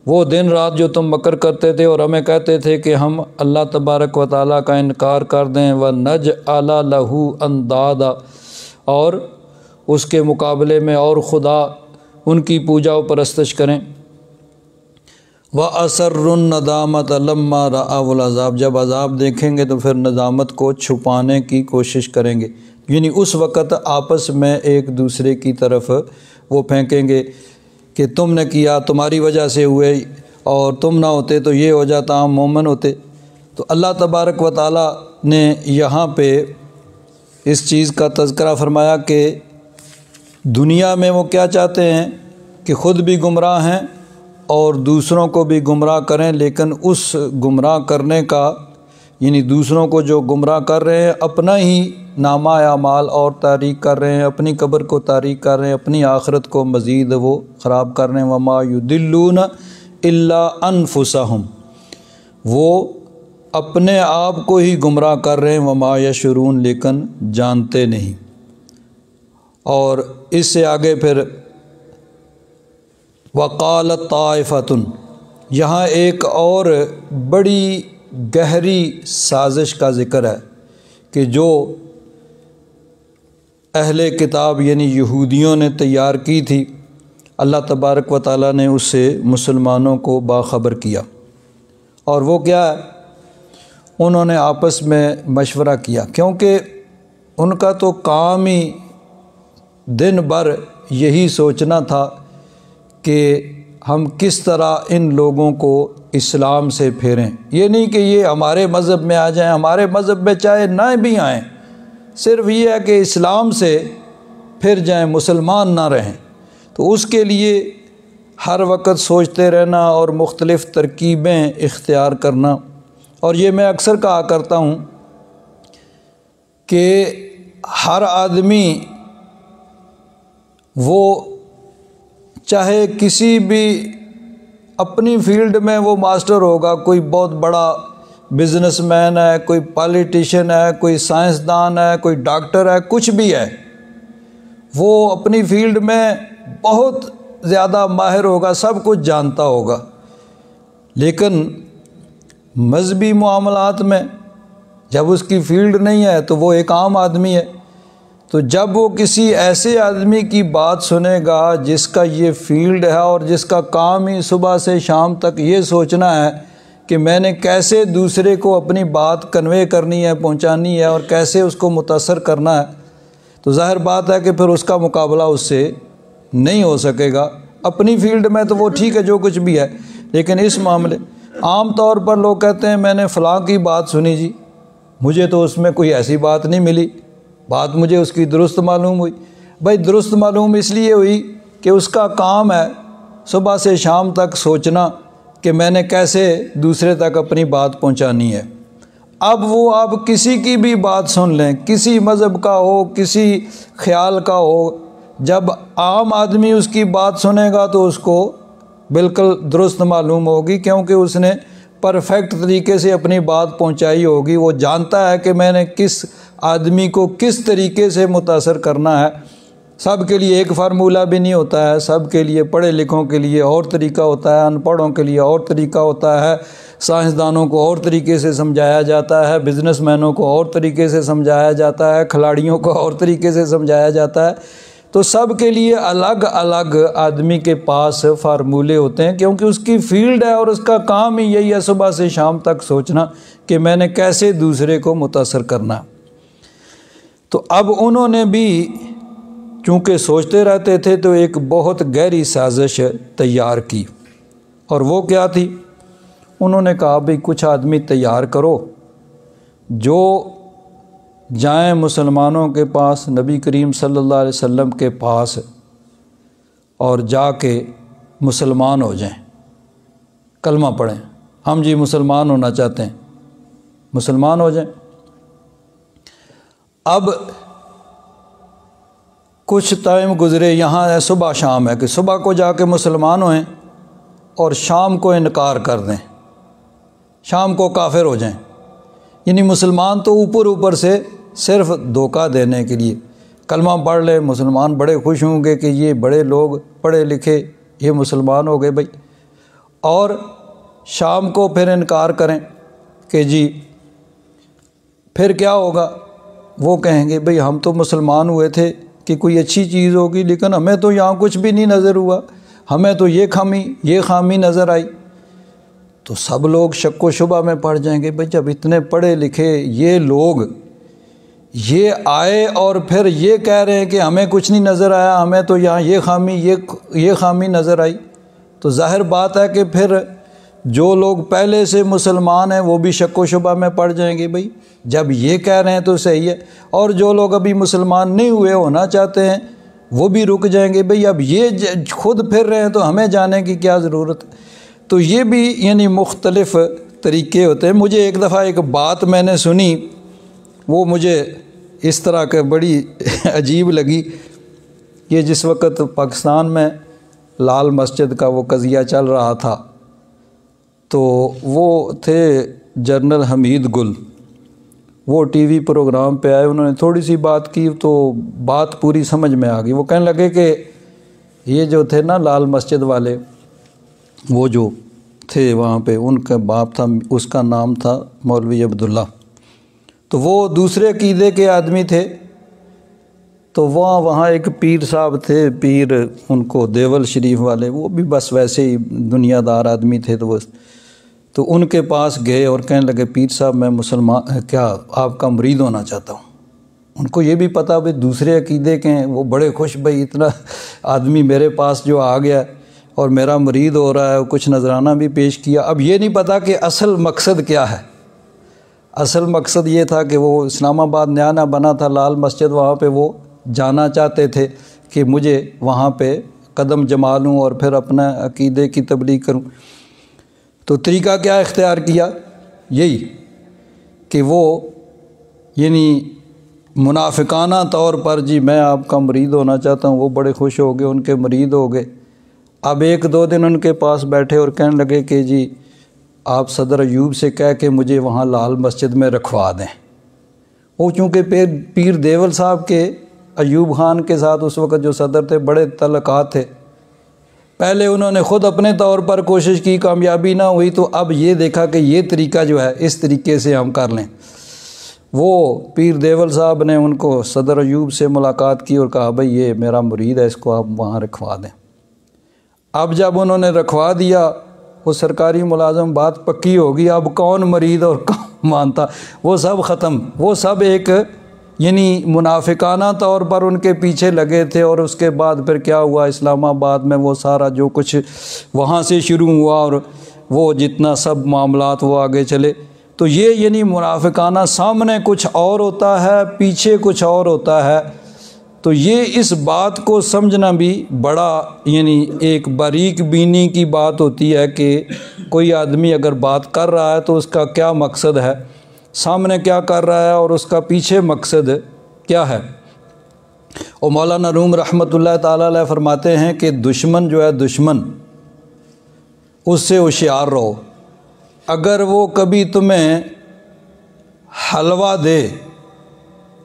وہ دن رات جو تم مکر کرتے تھے اور ہمیں کہتے تھے کہ ہم اللہ تبارک و تعالیٰ کا انکار کر دیں، وَنَجْعَلَ لَهُ أَنْدَادًا، اور اس کے مقابلے میں اور خدا ان کی پوجا و پرستش کریں، وَأَسَرُّ النَّدَامَةَ لَمَّا رَأَوُا الْعَذَابَ، جب عذاب دیکھیں گے تو پھر ندامت کو چھپانے کی کوشش کریں گے، یعنی اس وقت آپس میں ایک دوسرے کی طرف وہ پھینکیں گے کہ تم نے کیا، تمہاری وجہ سے ہوئے، اور تم نہ ہوتے تو یہ ہو جاتا، ہم مومن ہوتے۔ تو اللہ تبارک و تعالیٰ نے یہاں پہ اس چیز کا تذکرہ فرمایا کہ دنیا میں وہ کیا چاہتے ہیں کہ خود بھی گمراہ ہیں اور دوسروں کو بھی گمراہ کریں، لیکن اس گمراہ کرنے کا، یعنی دوسروں کو جو گمراہ کر رہے ہیں اپنا ہی نامہ اعمال اور تاریک کر رہے ہیں، اپنی قبر کو تاریک کر رہے ہیں، اپنی آخرت کو مزید وہ خراب کر رہے ہیں۔ وما یضلون الا انفسہم، وہ اپنے آپ کو ہی گمراہ کر رہے ہیں، وما یشعرون، لیکن جانتے نہیں۔ اور اس سے آگے پھر وقالت طائفۃ، یہاں ایک اور بڑی گہری سازش کا ذکر ہے کہ جو اہل کتاب یعنی یہودیوں نے تیار کی تھی، اللہ تبارک و تعالیٰ نے اس سے مسلمانوں کو باخبر کیا، اور وہ کیا ہے، انہوں نے آپس میں مشورہ کیا، کیونکہ ان کا تو کام ہی دن بھر یہی سوچنا تھا کہ ہم کس طرح ان لوگوں کو اسلام سے پھیریں، یہ نہیں کہ یہ ہمارے مذہب میں آ جائیں، ہمارے مذہب میں چاہے نہ بھی آئیں، صرف یہ ہے کہ اسلام سے پھر جائیں، مسلمان نہ رہیں۔ تو اس کے لیے ہر وقت سوچتے رہنا اور مختلف ترکیبیں اختیار کرنا، اور یہ میں اکثر کہا کرتا ہوں کہ ہر آدمی وہ چاہے کسی بھی اپنی فیلڈ میں وہ ماسٹر ہوگا، کوئی بہت بڑا بزنس مین ہے، کوئی پالیٹیشین ہے، کوئی سائنسدان ہے، کوئی ڈاکٹر ہے، کچھ بھی ہے، وہ اپنی فیلڈ میں بہت زیادہ ماہر ہوگا، سب کچھ جانتا ہوگا، لیکن مذہبی معاملات میں جب اس کی فیلڈ نہیں ہے تو وہ ایک عام آدمی ہے۔ تو جب وہ کسی ایسے آدمی کی بات سنے گا جس کا یہ فیلڈ ہے اور جس کا کام ہی صبح سے شام تک یہ سوچنا ہے کہ میں نے کیسے دوسرے کو اپنی بات کنوے کرنی ہے، پہنچانی ہے، اور کیسے اس کو متاثر کرنا ہے، تو ظاہر بات ہے کہ پھر اس کا مقابلہ اس سے نہیں ہو سکے گا۔ اپنی فیلڈ میں تو وہ ٹھیک ہے جو کچھ بھی ہے، لیکن اس معاملے عام طور پر لوگ کہتے ہیں میں نے فلاں کی بات سنی جی، مجھے تو اس میں کوئی ایسی بات نہیں ملی، بات مجھے اس کی درست معلوم ہوئی۔ بھائی درست معلوم اس لیے ہوئی کہ اس کا کام ہے صبح سے شام تک سوچنا کہ میں نے کیسے دوسرے تک اپنی بات پہنچانی ہے۔ اب وہ آپ کسی کی بھی بات سن لیں، کسی مذہب کا ہو، کسی خیال کا ہو، جب عام آدمی اس کی بات سنے گا تو اس کو بالکل درست معلوم ہوگی، کیونکہ اس نے پرفیکٹ طریقے سے اپنی بات پہنچائی ہوگی، وہ جانتا ہے کہ میں نے کس آدمی کو کس طریقے سے متاثر کرنا ہے۔ سب کے لیے ایک فارمولہ بھی نہیں ہوتا ہے، سب کے لیے پڑھے لکھوں کے لیے اور طریقہ ہوتا ہے، ان پڑھوں کے لیے اور طریقہ ہوتا ہے، سائنسدانوں کو اور طریقے سے سمجھایا جاتا ہے، بزنس مینوں کو اور طریقے سے سمجھایا جاتا ہے، کھلاڑیوں کو اور طریقے سے سمجھایا جاتا ہے۔ تو سب کے لیے الگ الگ آدمی کے پاس فارمولے ہوتے ہیں، کیونکہ اس کی فیلڈ ہے اور اس کا کام ہی یہی ہے صبح سے شام تک سوچنا کہ میں نے کیسے دوسرے کو متاثر کرنا۔ تو اب انہوں نے بھی چونکہ سوچتے رہتے تھے تو ایک بہت گہری سازش تیار کی، اور وہ کیا تھی؟ انہوں نے کہا بھئی کچھ آدمی تیار کرو جو جائیں مسلمانوں کے پاس، نبی کریم صلی اللہ علیہ وسلم کے پاس، اور جا کے مسلمان ہو جائیں، کلمہ پڑھیں، ہم جی مسلمان ہونا چاہتے ہیں، مسلمان ہو جائیں۔ اب کچھ ٹائم گزرے، یہاں ہے صبح شام ہے کہ صبح کو جا کے مسلمان ہوئیں اور شام کو انکار کر دیں، شام کو کافر ہو جائیں۔ یعنی مسلمان تو اوپر سے صرف دھوکہ دینے کے لیے کلمہ پڑھ لے، مسلمان بڑے خوش ہوں گے کہ یہ بڑے لوگ پڑھے لکھے یہ مسلمان ہو گئے بھائی، اور شام کو پھر انکار کریں کہ جی پھر کیا ہوگا؟ وہ کہیں گے بھئی ہم تو مسلمان ہوئے تھے کہ کوئی اچھی چیز ہوگی، لیکن ہمیں تو یہاں کچھ بھی نہیں نظر ہوا، ہمیں تو یہ خامی نظر آئی۔ تو سب لوگ شک و شبہ میں پڑ جائیں گے، بھئی جب اتنے پڑھے لکھے یہ لوگ یہ آئے اور پھر یہ کہہ رہے ہیں کہ ہمیں کچھ نہیں نظر آیا، ہمیں تو یہاں یہ خامی نظر آئی، تو ظاہر بات ہے کہ پھر جو لوگ پہلے سے مسلمان ہیں وہ بھی شک و شبہ میں پڑ جائیں گے، بھئی جب یہ کہہ رہے ہیں تو صحیح ہے، اور جو لوگ ابھی مسلمان نہیں ہوئے ہونا چاہتے ہیں وہ بھی رک جائیں گے، بھئی اب یہ خود پھر رہے ہیں تو ہمیں جانے کی کیا ضرورت ہے۔ تو یہ بھی یعنی مختلف طریقے ہوتے ہیں۔ مجھے ایک دفعہ ایک بات میں نے سنی، وہ مجھے اس طرح کہ بڑی عجیب لگی۔ یہ جس وقت پاکستان میں لال مسجد کا وہ قضیہ چل رہا تھا، تو وہ تھے جنرل حمید گل، وہ ٹی وی پروگرام پہ آئے، انہوں نے تھوڑی سی بات کی تو بات پوری سمجھ میں آ گئی۔ وہ کہنے لگے کہ یہ جو تھے نا لال مسجد والے، وہ جو تھے وہاں پہ، ان کا باپ تھا، اس کا نام تھا مولوی عبداللہ، تو وہ دوسرے عقیدے کے آدمی تھے۔ تو وہاں ایک پیر صاحب تھے، پیر ان کو دیول شریف والے، وہ بھی بس ویسے ہی دنیا دار آدمی تھے، تو ان کے پاس گئے اور کہنے لگے پیر صاحب میں مسلمان کیا آپ کا مرید ہونا چاہتا ہوں۔ ان کو یہ بھی پتہ بھئی دوسرے عقیدے کے ہیں، وہ بڑے خوش، بھئی اتنا آدمی میرے پاس جو آ گیا اور میرا مرید ہو رہا ہے، کچھ نذرانہ بھی پیش کیا۔ اب یہ نہیں پتہ کہ اصل مقصد کیا ہے۔ اصل مقصد یہ تھا کہ وہ اسلام آباد نیا بنا تھا لال مسجد، وہاں پہ وہ جانا چاہتے تھے کہ مجھے وہاں پہ قدم جما لوں اور پھر اپنا عقیدے کی تبلیغ کروں۔ تو طریقہ کیا اختیار کیا؟ یہی کہ وہ یعنی منافقانہ طور پر جی میں آپ کا مرید ہونا چاہتا ہوں، وہ بڑے خوش ہو گئے، ان کے مرید ہو گئے۔ اب ایک دو دن ان کے پاس بیٹھے اور کہنے لگے کہ جی آپ صدر ایوب سے کہہ کے مجھے وہاں لال مسجد میں رکھوا دیں۔ وہ چونکہ پیر دیول صاحب کے ایوب خان کے ساتھ اس وقت جو صدر تھے بڑے تعلقات تھے، پہلے انہوں نے خود اپنے طور پر کوشش کی، کامیابی نہ ہوئی، تو اب یہ دیکھا کہ یہ طریقہ جو ہے اس طریقے سے ہم کر لیں۔ وہ پیر دیول صاحب نے ان کو صدر ایوب سے ملاقات کی اور کہا بھئی یہ میرا مرید ہے، اس کو آپ وہاں رکھوا دیں۔ اب جب انہوں نے رکھوا دیا، وہ سرکاری ملازم، بات پکی ہوگی، اب کون مرید اور کون مانتا، وہ سب ختم، وہ سب ایک یعنی منافقانہ طور پر ان کے پیچھے لگے تھے۔ اور اس کے بعد پھر کیا ہوا، اسلام آباد میں وہ سارا جو کچھ وہاں سے شروع ہوا اور وہ جتنا سب معاملات وہ آگے چلے۔ تو یہ یعنی منافقانہ، سامنے کچھ اور ہوتا ہے، پیچھے کچھ اور ہوتا ہے۔ تو یہ اس بات کو سمجھنا بھی بڑا یعنی ایک باریک بینی کی بات ہوتی ہے کہ کوئی آدمی اگر بات کر رہا ہے تو اس کا کیا مقصد ہے، سامنے کیا کر رہا ہے اور اس کا پیچھے مقصد کیا ہے۔ اور مولانا روم رحمۃ اللہ تعالیٰ علیہ فرماتے ہیں کہ دشمن جو ہے، دشمن اس سے ہوشیار رہو، اگر وہ کبھی تمہیں حلوہ دے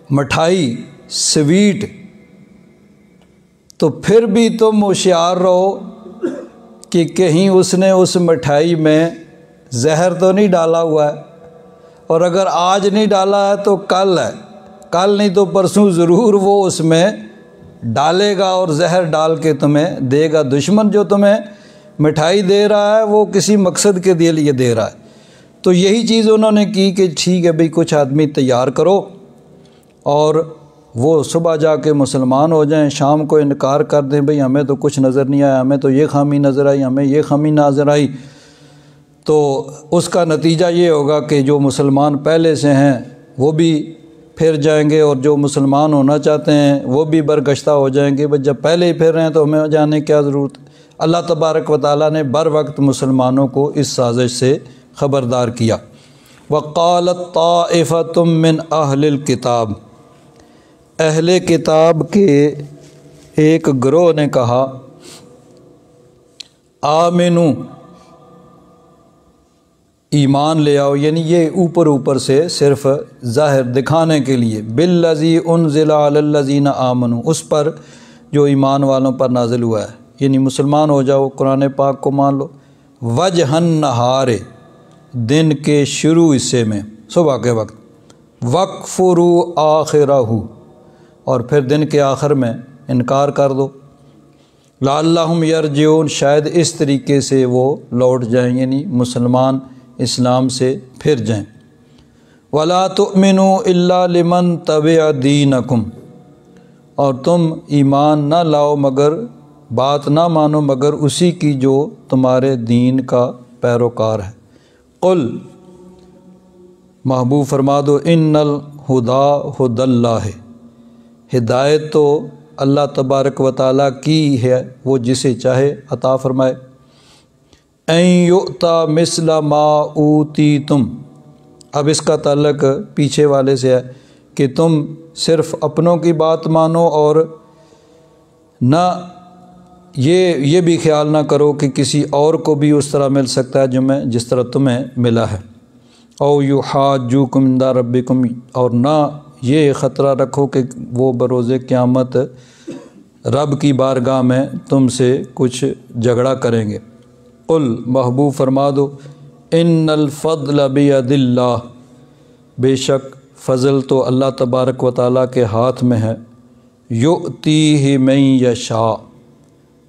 مٹھائی سویٹ، تو پھر بھی تم ہوشیار رہو کہ کہیں اس نے اس مٹھائی میں زہر تو نہیں ڈالا ہوا ہے، اور اگر آج نہیں ڈالا ہے تو کل ہے، کل نہیں تو پرسوں ضرور وہ اس میں ڈالے گا اور زہر ڈال کے تمہیں دے گا۔ دشمن جو تمہیں مٹھائی دے رہا ہے وہ کسی مقصد کے لیے دے رہا ہے۔ تو یہی چیز انہوں نے کی کہ ٹھیک ہے بھئی کچھ آدمی تیار کرو اور وہ صبح جا کے مسلمان ہو جائیں، شام کو انکار کر دیں بھئی ہمیں تو کچھ نظر نہیں آیا، ہمیں تو یہ خامی نظر آئی، ہمیں یہ خامی نظر آئی، تو اس کا نتیجہ یہ ہوگا کہ جو مسلمان پہلے سے ہیں وہ بھی پھر جائیں گے، اور جو مسلمان ہونا چاہتے ہیں وہ بھی برگشتہ ہو جائیں گے۔ بس جب پہلے ہی پھر رہے ہیں تو ہمیں جانے کی کیا ضرورت ہے۔ اللہ تبارک و تعالیٰ نے بر وقت مسلمانوں کو اس سازش سے خبردار کیا۔ وَقَالَتْ طَائِفَةٌ مِّنْ أَهْلِ الْكِتَابِ، اہل کتاب کے ایک گروہ نے کہا آمنو، ایمان لے آؤ، یعنی یہ اوپر سے صرف ظاہر دکھانے کے لیے، بالذی انزل علی الذین آمنوا، اس پر جو ایمان والوں پر نازل ہوا ہے، یعنی مسلمان ہو جاؤ، قرآن پاک کو مان لو، وجہ النہار، دن کے شروع حصے میں، صبح کے وقت، وَاکْفُرُوا آخِرَہُ، اور پھر دن کے آخر میں انکار کر دو، لعلہم یرجعون، شاید اس طریقے سے وہ لوٹ جائیں، یعنی مسلمان اسلام سے پھر جائیں۔ وَلَا تُؤْمِنُوا إِلَّا لِمَنْ تَبِعَ دِینَکُمْ، اور تم ایمان نہ لاؤ مگر بات نہ مانو مگر اسی کی جو تمہارے دین کا پیروکار ہے۔ قل، محبوب فرما دو، ان الہدی ھدی اللہ، ہدایت تو اللہ تبارک و تعالیٰ کی ہے، وہ جسے چاہے عطا فرمائے۔ ان یؤتی مثل ما اوتیتم، اب اس کا تعلق پیچھے والے سے ہے کہ تم صرف اپنوں کی بات مانو اور نہ یہ بھی خیال نہ کرو کہ کسی اور کو بھی اس طرح مل سکتا ہے جس طرح تمہیں ملا ہے۔ او یحاجوکم عند ربکم، اور نہ یہ خطرہ رکھو کہ وہ بروز قیامت رب کی بارگاہ میں تم سے کچھ جھگڑا کریں گے۔ قل، محبوب فرما دو، ان الفضل بید اللہ، بے شک فضل تو اللہ تبارک و تعالیٰ کے ہاتھ میں ہے، یؤتیہ من یشاء،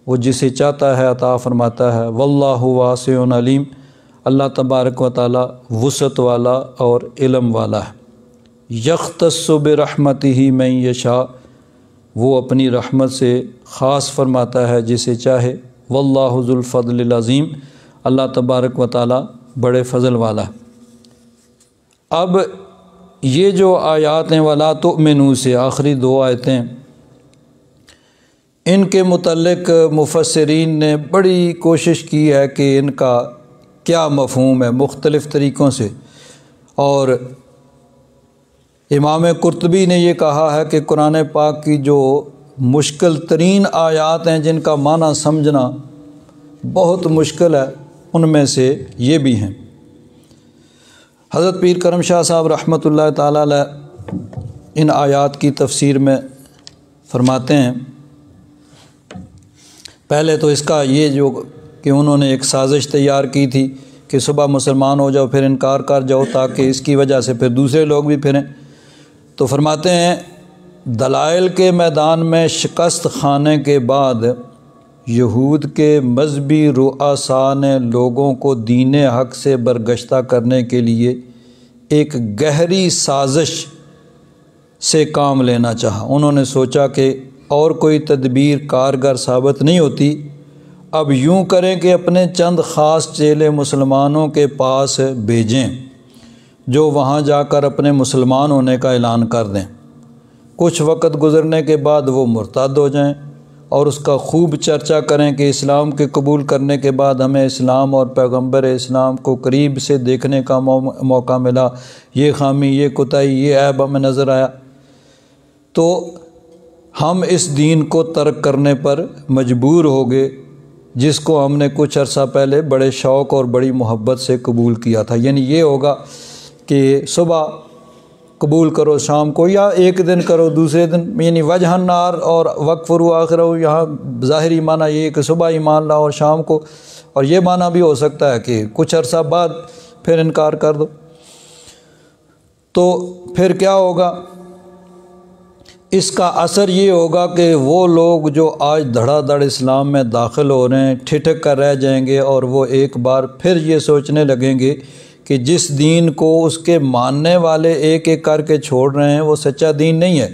وہ جسے چاہتا ہے عطا فرماتا ہے، واللہ واسع علیم، اللہ تبارک و تعالیٰ وسعت والا اور علم والا ہے۔ یختص برحمتہ من یشاء، وہ اپنی رحمت سے خاص فرماتا ہے جسے چاہے، واللہ ذو الفضل العظیم، اللہ تبارک و تعالیٰ بڑے فضل والا ہے۔ اب یہ جو آیات ہیں وَلَا تُؤْمِنُوا سے آخری دو آیتیں، ان کے متعلق مفسرین نے بڑی کوشش کی ہے کہ ان کا کیا مفہوم ہے مختلف طریقوں سے، اور امام قرطبی نے یہ کہا ہے کہ قرآن پاک کی جو مشکل ترین آیات ہیں جن کا معنی سمجھنا بہت مشکل ہے، ان میں سے یہ بھی ہیں۔ حضرت پیر کرم شاہ صاحب رحمۃ اللہ تعالیٰ علیہ ان آیات کی تفسیر میں فرماتے ہیں، پہلے تو اس کا یہ جو کہ انہوں نے ایک سازش تیار کی تھی کہ صبح مسلمان ہو جاؤ پھر انکار کر جاؤ تاکہ اس کی وجہ سے پھر دوسرے لوگ بھی پھریں، تو فرماتے ہیں دلائل کے میدان میں شکست کھانے کے بعد یہود کے مذہبی رؤساء نے لوگوں کو دین حق سے برگشتہ کرنے کے لیے ایک گہری سازش سے کام لینا چاہا۔ انہوں نے سوچا کہ اور کوئی تدبیر کارگر ثابت نہیں ہوتی، اب یوں کریں کہ اپنے چند خاص چیلے مسلمانوں کے پاس بھیجیں جو وہاں جا کر اپنے مسلمان ہونے کا اعلان کر دیں، کچھ وقت گزرنے کے بعد وہ مرتد ہو جائیں اور اس کا خوب چرچا کریں کہ اسلام کے قبول کرنے کے بعد ہمیں اسلام اور پیغمبر اسلام کو قریب سے دیکھنے کا موقع ملا، یہ خامی، یہ کوتاہی، یہ عیب ہمیں نظر آیا، تو ہم اس دین کو ترک کرنے پر مجبور ہو گئے جس کو ہم نے کچھ عرصہ پہلے بڑے شوق اور بڑی محبت سے قبول کیا تھا۔ یعنی یہ ہوگا کہ صبح قبول کرو شام کو، یا ایک دن کرو دوسرے دن، یعنی وجہ النار اور وقفروا آخرہ، یہاں ظاہری معنی یہ کہ صبح ایمان لاؤ اور شام کو، اور یہ معنی بھی ہو سکتا ہے کہ کچھ عرصہ بعد پھر انکار کر دو۔ تو پھر کیا ہوگا؟ اس کا اثر یہ ہوگا کہ وہ لوگ جو آج دھڑا دھڑ اسلام میں داخل ہو رہے ہیں ٹھٹک کر رہ جائیں گے، اور وہ ایک بار پھر یہ سوچنے لگیں گے کہ جس دین کو اس کے ماننے والے ایک ایک کر کے چھوڑ رہے ہیں وہ سچا دین نہیں ہے۔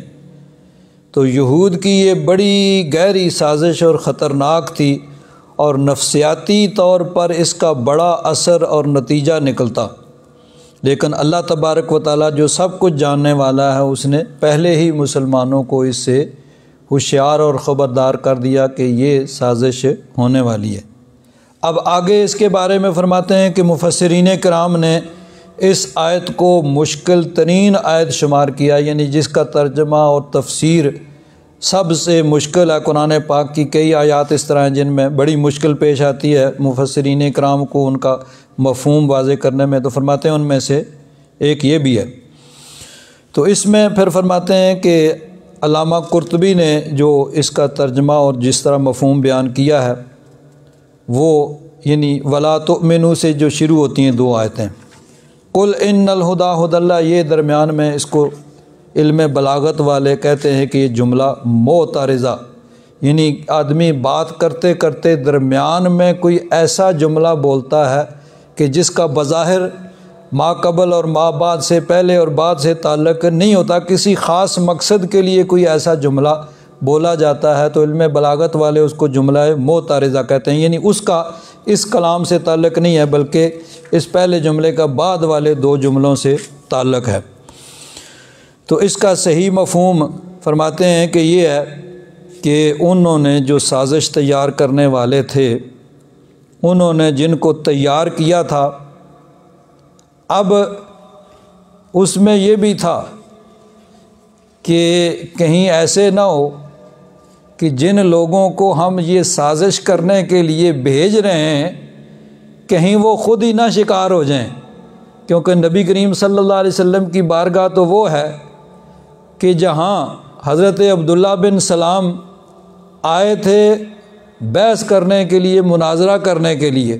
تو یہود کی یہ بڑی گہری سازش اور خطرناک تھی، اور نفسیاتی طور پر اس کا بڑا اثر اور نتیجہ نکلتا، لیکن اللہ تبارک و تعالیٰ جو سب کچھ جاننے والا ہے اس نے پہلے ہی مسلمانوں کو اس سے ہوشیار اور خبردار کر دیا کہ یہ سازش ہونے والی ہے۔ اب آگے اس کے بارے میں فرماتے ہیں کہ مفسرین کرام نے اس آیت کو مشکل ترین آیت شمار کیا، یعنی جس کا ترجمہ اور تفسیر سب سے مشکل ہے۔ قرآن پاک کی کئی آیات اس طرح ہیں جن میں بڑی مشکل پیش آتی ہے مفسرین کرام کو ان کا مفہوم واضح کرنے میں، تو فرماتے ہیں ان میں سے ایک یہ بھی ہے۔ تو اس میں پھر فرماتے ہیں کہ علامہ قرطبی نے جو اس کا ترجمہ اور جس طرح مفہوم بیان کیا ہے وہ یعنی ولا تؤمنوا سے جو شروع ہوتی ہیں دو آیتیں، قل ان الہدی ھدی اللہ، یہ درمیان میں اس کو علم بلاغت والے کہتے ہیں کہ یہ جملہ معترضہ، یعنی آدمی بات کرتے کرتے درمیان میں کوئی ایسا جملہ بولتا ہے کہ جس کا بظاہر ما قبل اور ما بعد سے، پہلے اور بعد سے تعلق نہیں ہوتا، کسی خاص مقصد کے لیے کوئی ایسا جملہ بولا جاتا ہے تو علم بلاغت والے اس کو جملہ معترضہ کہتے ہیں، یعنی اس کا اس کلام سے تعلق نہیں ہے بلکہ اس پہلے جملے کا بعد والے دو جملوں سے تعلق ہے۔ تو اس کا صحیح مفہوم فرماتے ہیں کہ یہ ہے کہ انہوں نے جو سازش تیار کرنے والے تھے، انہوں نے جن کو تیار کیا تھا، اب اس میں یہ بھی تھا کہ کہیں ایسے نہ ہو کہ جن لوگوں کو ہم یہ سازش کرنے کے لیے بھیج رہے ہیں کہیں وہ خود ہی نہ شکار ہو جائیں، کیونکہ نبی کریم صلی اللہ علیہ وسلم کی بارگاہ تو وہ ہے کہ جہاں حضرت عبداللہ بن سلام آئے تھے بحث کرنے کے لیے، مناظرہ کرنے کے لیے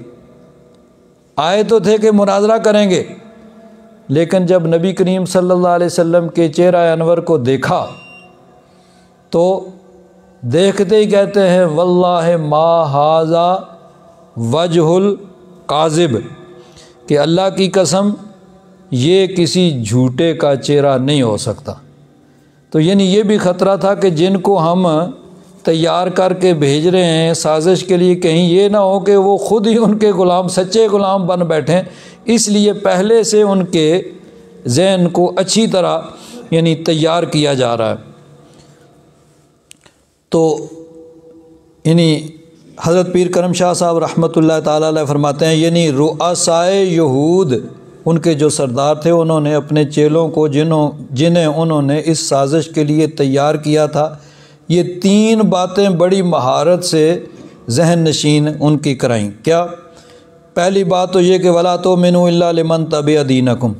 آئے تو تھے کہ مناظرہ کریں گے، لیکن جب نبی کریم صلی اللہ علیہ وسلم کے چہرہ انور کو دیکھا تو دیکھتے ہی کہتے ہیں واللہ ما ھذا وجہ الکاذب، کہ اللہ کی قسم یہ کسی جھوٹے کا چہرہ نہیں ہو سکتا۔ تو یعنی یہ بھی خطرہ تھا کہ جن کو ہم تیار کر کے بھیج رہے ہیں سازش کے لیے کہیں یہ نہ ہو کہ وہ خود ہی ان کے غلام، سچے غلام بن بیٹھیں، اس لیے پہلے سے ان کے ذہن کو اچھی طرح یعنی تیار کیا جا رہا ہے۔ تو یعنی حضرت پیر کرم شاہ صاحب رحمۃ اللہ تعالی علیہ فرماتے ہیں یعنی رؤسائے یہود، ان کے جو سردار تھے، انہوں نے اپنے چیلوں کو جنہیں انہوں نے اس سازش کے لیے تیار کیا تھا، یہ تین باتیں بڑی مہارت سے ذہن نشین ان کی کرائیں۔ کیا؟ پہلی بات تو یہ کہ وَلَا تُؤْمِنُوا إِلَّا لِمَنْ تَبِعَ دِينَكُمْ،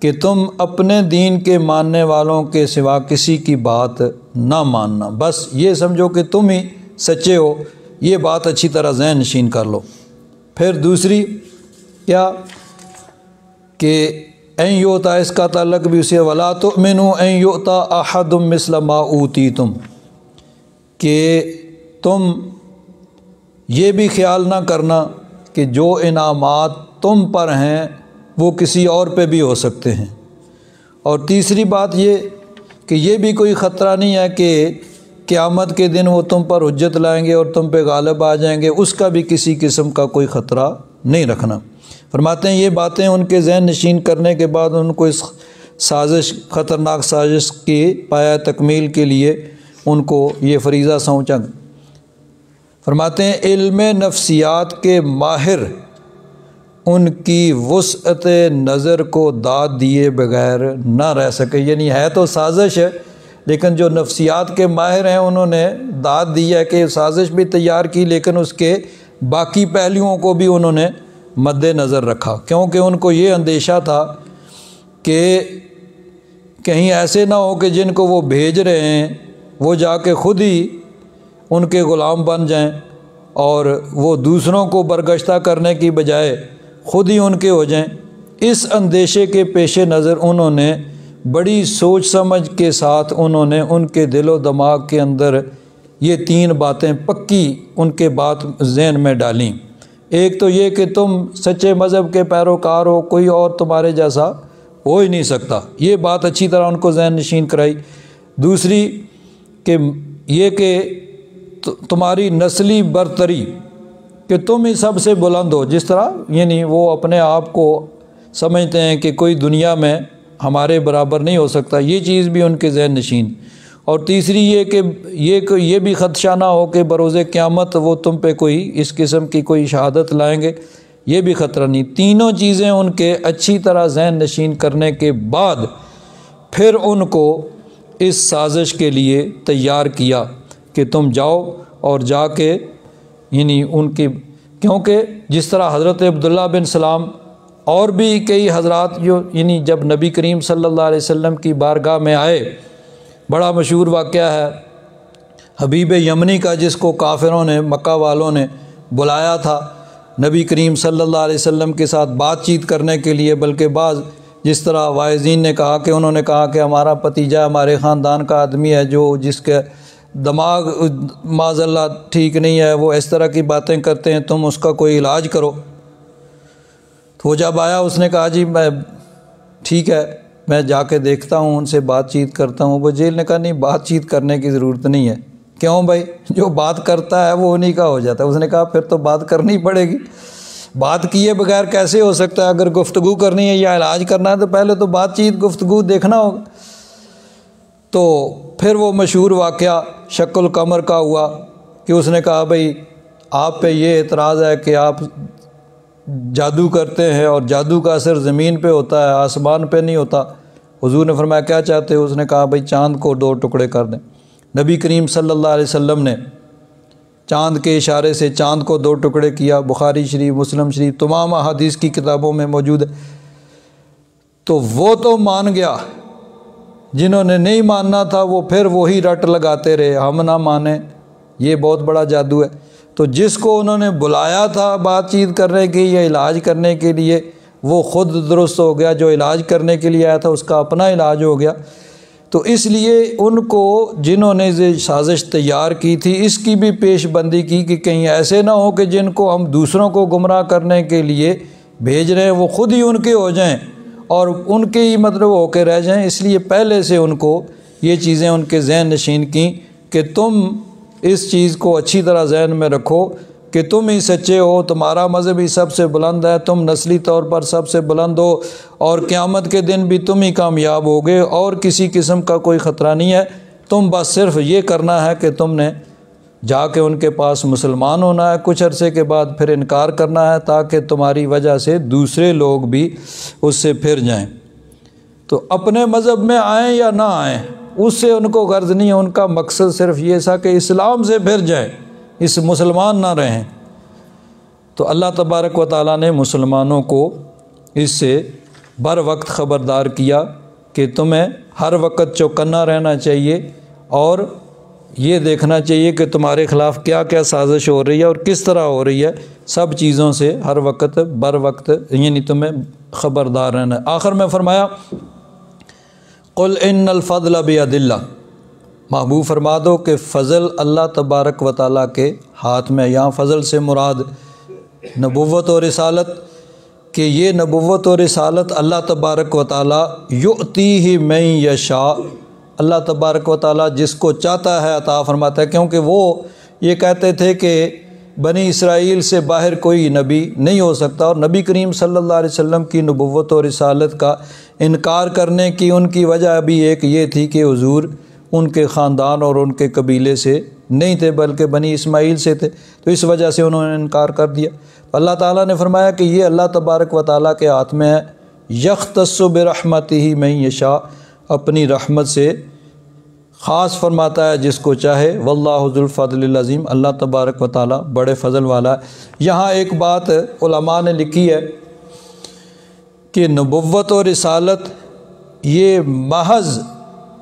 کہ تم اپنے دین کے ماننے والوں کے سوا کسی کی بات نہ ماننا، بس یہ سمجھو کہ تم ہی سچے ہو، یہ بات اچھی طرح ذہن نشین کر لو۔ پھر دوسری کیا کہ این یؤتا، اس کا تعلق بھی اسے وَلَا تُؤْمِنُوا این یؤتا احد مثل ما اوتیتم، کہ تم یہ بھی خیال نہ کرنا کہ جو انعامات تم پر ہیں وہ کسی اور پہ بھی ہو سکتے ہیں۔ اور تیسری بات یہ کہ یہ بھی کوئی خطرہ نہیں ہے کہ قیامت کے دن وہ تم پر حجت لائیں گے اور تم پہ غالب آ جائیں گے، اس کا بھی کسی قسم کا کوئی خطرہ نہیں رکھنا۔ فرماتے ہیں یہ باتیں ان کے ذہن نشین کرنے کے بعد ان کو اس سازش، خطرناک سازش کی پایہ تکمیل کے لیے ان کو یہ فریضہ سونچا۔ فرماتے ہیں علم نفسیات کے ماہر ان کی وسعت نظر کو داد دیے بغیر نہ رہ سکے، یعنی ہے تو سازش ہے لیکن جو نفسیات کے ماہر ہیں انہوں نے داد دی ہے کہ سازش بھی تیار کی لیکن اس کے باقی پہلوؤں کو بھی انہوں نے مد نظر رکھا، کیونکہ ان کو یہ اندیشہ تھا کہ کہیں ایسے نہ ہو کہ جن کو وہ بھیج رہے ہیں وہ جا کے خود ہی ان کے غلام بن جائیں اور وہ دوسروں کو برگشتہ کرنے کی بجائے خود ہی ان کے ہو جائیں۔ اس اندیشے کے پیش نظر انہوں نے بڑی سوچ سمجھ کے ساتھ انہوں نے ان کے دل و دماغ کے اندر یہ 3 باتیں پکی ان کے بات ذہن میں ڈالیں۔ ایک تو یہ کہ تم سچے مذہب کے پیروکار ہو، کوئی اور تمہارے جیسا ہو ہی نہیں سکتا، یہ بات اچھی طرح ان کو ذہن نشین کرائی۔ دوسری کہ یہ کہ تمہاری نسلی برتری، کہ تم ہی سب سے بلند ہو، جس طرح یعنی وہ اپنے آپ کو سمجھتے ہیں کہ کوئی دنیا میں ہمارے برابر نہیں ہو سکتا، یہ چیز بھی ان کے ذہن نشین۔ اور تیسری یہ کہ یہ بھی خدشہ نہ ہو کہ بروز قیامت وہ تم پہ کوئی اس قسم کی کوئی شہادت لائیں گے، یہ بھی خطرہ نہیں۔ تینوں چیزیں ان کے اچھی طرح ذہن نشین کرنے کے بعد پھر ان کو اس سازش کے لیے تیار کیا کہ تم جاؤ اور جا کے یعنی ان کی، کیونکہ جس طرح حضرت عبداللہ بن سلام اور بھی کئی حضرات جو یعنی جب نبی کریم صلی اللہ علیہ وسلم کی بارگاہ میں آئے، بڑا مشہور واقعہ ہے حبیب یمنی کا، جس کو کافروں نے مکہ والوں نے بلایا تھا نبی کریم صلی اللہ علیہ وسلم کے ساتھ بات چیت کرنے کے لیے، بلکہ بعض جس طرح واعظین نے کہا کہ انہوں نے کہا کہ ہمارا بھتیجا ہمارے خاندان کا آدمی ہے جو جس کے دماغ معاذ اللہ ٹھیک نہیں ہے، وہ اس طرح کی باتیں کرتے ہیں، تم اس کا کوئی علاج کرو۔ تو وہ جب آیا اس نے کہا جی میں ٹھیک ہے میں جا کے دیکھتا ہوں، ان سے بات چیت کرتا ہوں۔ وہ جیل نے کہا نہیں، بات چیت کرنے کی ضرورت نہیں ہے۔ کیوں بھائی؟ جو بات کرتا ہے وہ انہی کا ہو جاتا ہے۔ اس نے کہا پھر تو بات کرنی پڑے گی، بات کیے بغیر کیسے ہو سکتا ہے؟ اگر گفتگو کرنی ہے یا علاج کرنا ہے تو پہلے تو بات چیت گفتگو دیکھنا ہوگا۔ تو پھر وہ مشہور واقعہ شق القمر کا ہوا کہ اس نے کہا بھئی آپ پہ یہ اعتراض ہے کہ آپ جادو کرتے ہیں اور جادو کا اثر زمین پہ ہوتا ہے، آسمان پہ نہیں ہوتا۔ حضور نے فرمایا کیا چاہتے ہو؟ اس نے کہا بھئی چاند کو 2 ٹکڑے کر دیں۔ نبی کریم صلی اللہ علیہ وسلم نے چاند کے اشارے سے چاند کو 2 ٹکڑے کیا، بخاری شریف، مسلم شریف، تمام احادیث کی کتابوں میں موجود ہے۔ تو وہ تو مان گیا، جنہوں نے نہیں ماننا تھا وہ پھر وہی رٹ لگاتے رہے، ہم نہ مانیں، یہ بہت بڑا جادو ہے۔ تو جس کو انہوں نے بلایا تھا بات چیت کرنے کے یا علاج کرنے کے لیے، وہ خود درست ہو گیا، جو علاج کرنے کے لیے آیا تھا اس کا اپنا علاج ہو گیا۔ تو اس لیے ان کو جنہوں نے یہ سازش تیار کی تھی اس کی بھی پیش بندی کی کہ کہیں ایسے نہ ہو کہ جن کو ہم دوسروں کو گمراہ کرنے کے لیے بھیج رہے ہیں وہ خود ہی ان کے ہو جائیں اور ان کے ہی مطلب ہو کے رہ جائیں۔ اس لیے پہلے سے ان کو یہ چیزیں ان کے ذہن نشین کیں کہ تم اس چیز کو اچھی طرح ذہن میں رکھو کہ تم ہی سچے ہو، تمہارا مذہب ہی سب سے بلند ہے، تم نسلی طور پر سب سے بلند ہو اور قیامت کے دن بھی تم ہی کامیاب ہوگے اور کسی قسم کا کوئی خطرہ نہیں ہے۔ تم بس صرف یہ کرنا ہے کہ تم نے جا کے ان کے پاس مسلمان ہونا ہے، کچھ عرصے کے بعد پھر انکار کرنا ہے تاکہ تمہاری وجہ سے دوسرے لوگ بھی اس سے پھر جائیں۔ تو اپنے مذہب میں آئیں یا نہ آئیں اس سے ان کو غرض نہیں ہے، ان کا مقصد صرف یہ تھا کہ اسلام سے پھر جائیں، اس مسلمان نہ رہیں۔ تو اللہ تبارک و تعالیٰ نے مسلمانوں کو اس سے بر وقت خبردار کیا کہ تمہیں ہر وقت چوکنا رہنا چاہیے اور یہ دیکھنا چاہیے کہ تمہارے خلاف کیا کیا سازش ہو رہی ہے اور کس طرح ہو رہی ہے، سب چیزوں سے ہر وقت بر وقت یعنی تمہیں خبردار رہنا ہے۔ آخر میں فرمایا قل ان الفضل بید اللہ، محبوب فرما دو کہ فضل اللہ تبارک و تعالیٰ کے ہاتھ میں۔ یہاں فضل سے مراد نبوت اور رسالت، کہ یہ نبوت اور رسالت اللہ تبارک و تعالیٰ یؤتیہ من یشاء، اللہ تبارک و تعالیٰ جس کو چاہتا ہے عطا فرماتا ہے، کیونکہ وہ یہ کہتے تھے کہ بنی اسرائیل سے باہر کوئی نبی نہیں ہو سکتا، اور نبی کریم صلی اللہ علیہ وسلم کی نبوت اور رسالت کا انکار کرنے کی ان کی وجہ بھی ایک یہ تھی کہ حضور ان کے خاندان اور ان کے قبیلے سے نہیں تھے بلکہ بنی اسماعیل سے تھے، تو اس وجہ سے انہوں نے انکار کر دیا۔ اللہ تعالیٰ نے فرمایا کہ یہ اللہ تبارک و تعالیٰ کے ہاتھ میں ہے، یختص برحمتہ من یشاء، اپنی رحمت سے خاص فرماتا ہے جس کو چاہے، واللہ ذو الفضل العظیم، اللہ تبارک و تعالیٰ بڑے فضل والا ہے۔ یہاں ایک بات علماء نے لکھی ہے کہ نبوت اور رسالت یہ محض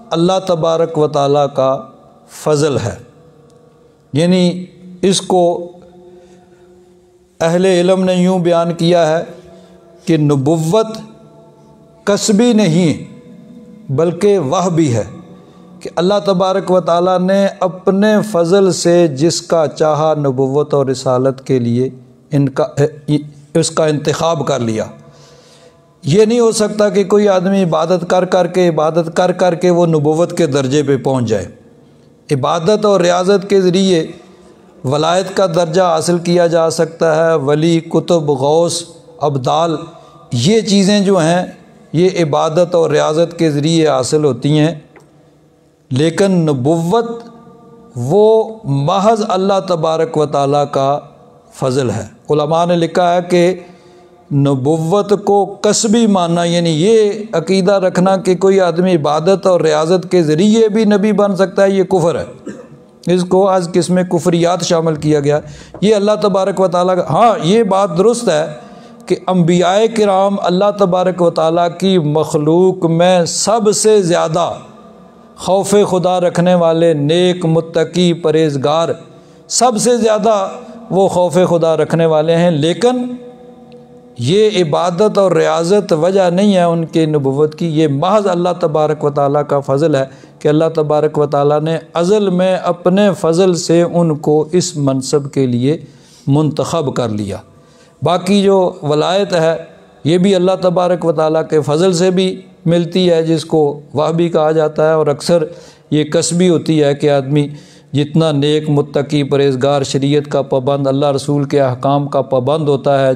اللہ تبارک و تعالیٰ کا فضل ہے، یعنی اس کو اہل علم نے یوں بیان کیا ہے کہ نبوت کسبی نہیں بلکہ وہبی ہے، کہ اللہ تبارک و تعالیٰ نے اپنے فضل سے جس کا چاہا نبوت اور رسالت کے لیے اس کا انتخاب کر لیا۔ یہ نہیں ہو سکتا کہ کوئی آدمی عبادت کر کے وہ نبوت کے درجے پہ پہنچ جائے۔ عبادت اور ریاضت کے ذریعے ولایت کا درجہ حاصل کیا جا سکتا ہے، ولی، کتب، غوث، ابدال، یہ چیزیں جو ہیں یہ عبادت اور ریاضت کے ذریعے حاصل ہوتی ہیں، لیکن نبوت وہ محض اللہ تبارک و تعالیٰ کا فضل ہے۔ علماء نے لکھا ہے کہ نبوت کو کسبی ماننا، یعنی یہ عقیدہ رکھنا کہ کوئی آدمی عبادت اور ریاضت کے ذریعے بھی نبی بن سکتا ہے، یہ کفر ہے۔ اس کو آج قسم کفریات شامل کیا گیا۔ یہ اللہ تبارک و تعالیٰ کا، ہاں یہ بات درست ہے کہ انبیاء کرام اللہ تبارک و تعالیٰ کی مخلوق میں سب سے زیادہ خوف خدا رکھنے والے، نیک، متقی، پرہیزگار، سب سے زیادہ وہ خوف خدا رکھنے والے ہیں، لیکن یہ عبادت اور ریاضت وجہ نہیں ہے ان کے نبوت کی، یہ محض اللہ تبارک و تعالیٰ کا فضل ہے کہ اللہ تبارک و تعالیٰ نے ازل میں اپنے فضل سے ان کو اس منصب کے لیے منتخب کر لیا۔ باقی جو ولایت ہے یہ بھی اللہ تبارک و تعالیٰ کے فضل سے بھی ملتی ہے، جس کو وہبی کہا جاتا ہے، اور اکثر یہ کسبی ہوتی ہے کہ آدمی جتنا نیک، متقی، پرہیزگار، شریعت کا پابند، اللہ رسول کے احکام کا پابند ہوتا ہے،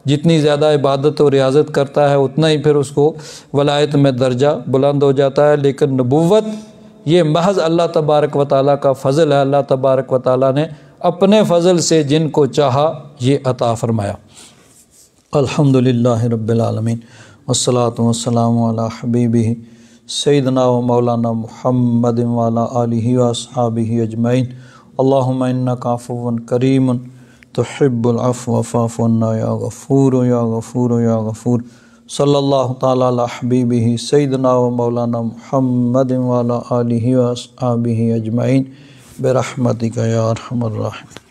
جتنی زیادہ عبادت و ریاضت کرتا ہے اتنا ہی پھر اس کو ولایت میں درجہ بلند ہو جاتا ہے۔ لیکن نبوت یہ محض اللہ تبارک و تعالیٰ کا فضل ہے، اللہ تبارک و تعالیٰ نے اپنے فضل سے جن کو چاہا یہ عطا فرمایا۔ الحمدللہ رب العالمین، والصلاة والسلام علی حبیبہ سیدنا و مولانا محمد وعلی آلہ واصحابہ اجمعین۔ اللہم انک عفو کریم تحب العفو فاعف عنا یا غفور یا غفور یا غفور۔ صلی اللہ تعالی علی حبیبہ سیدنا و مولانا محمد وعلی آلہ واصحابہ اجمعین برحمتک یا ارحم الراحمین۔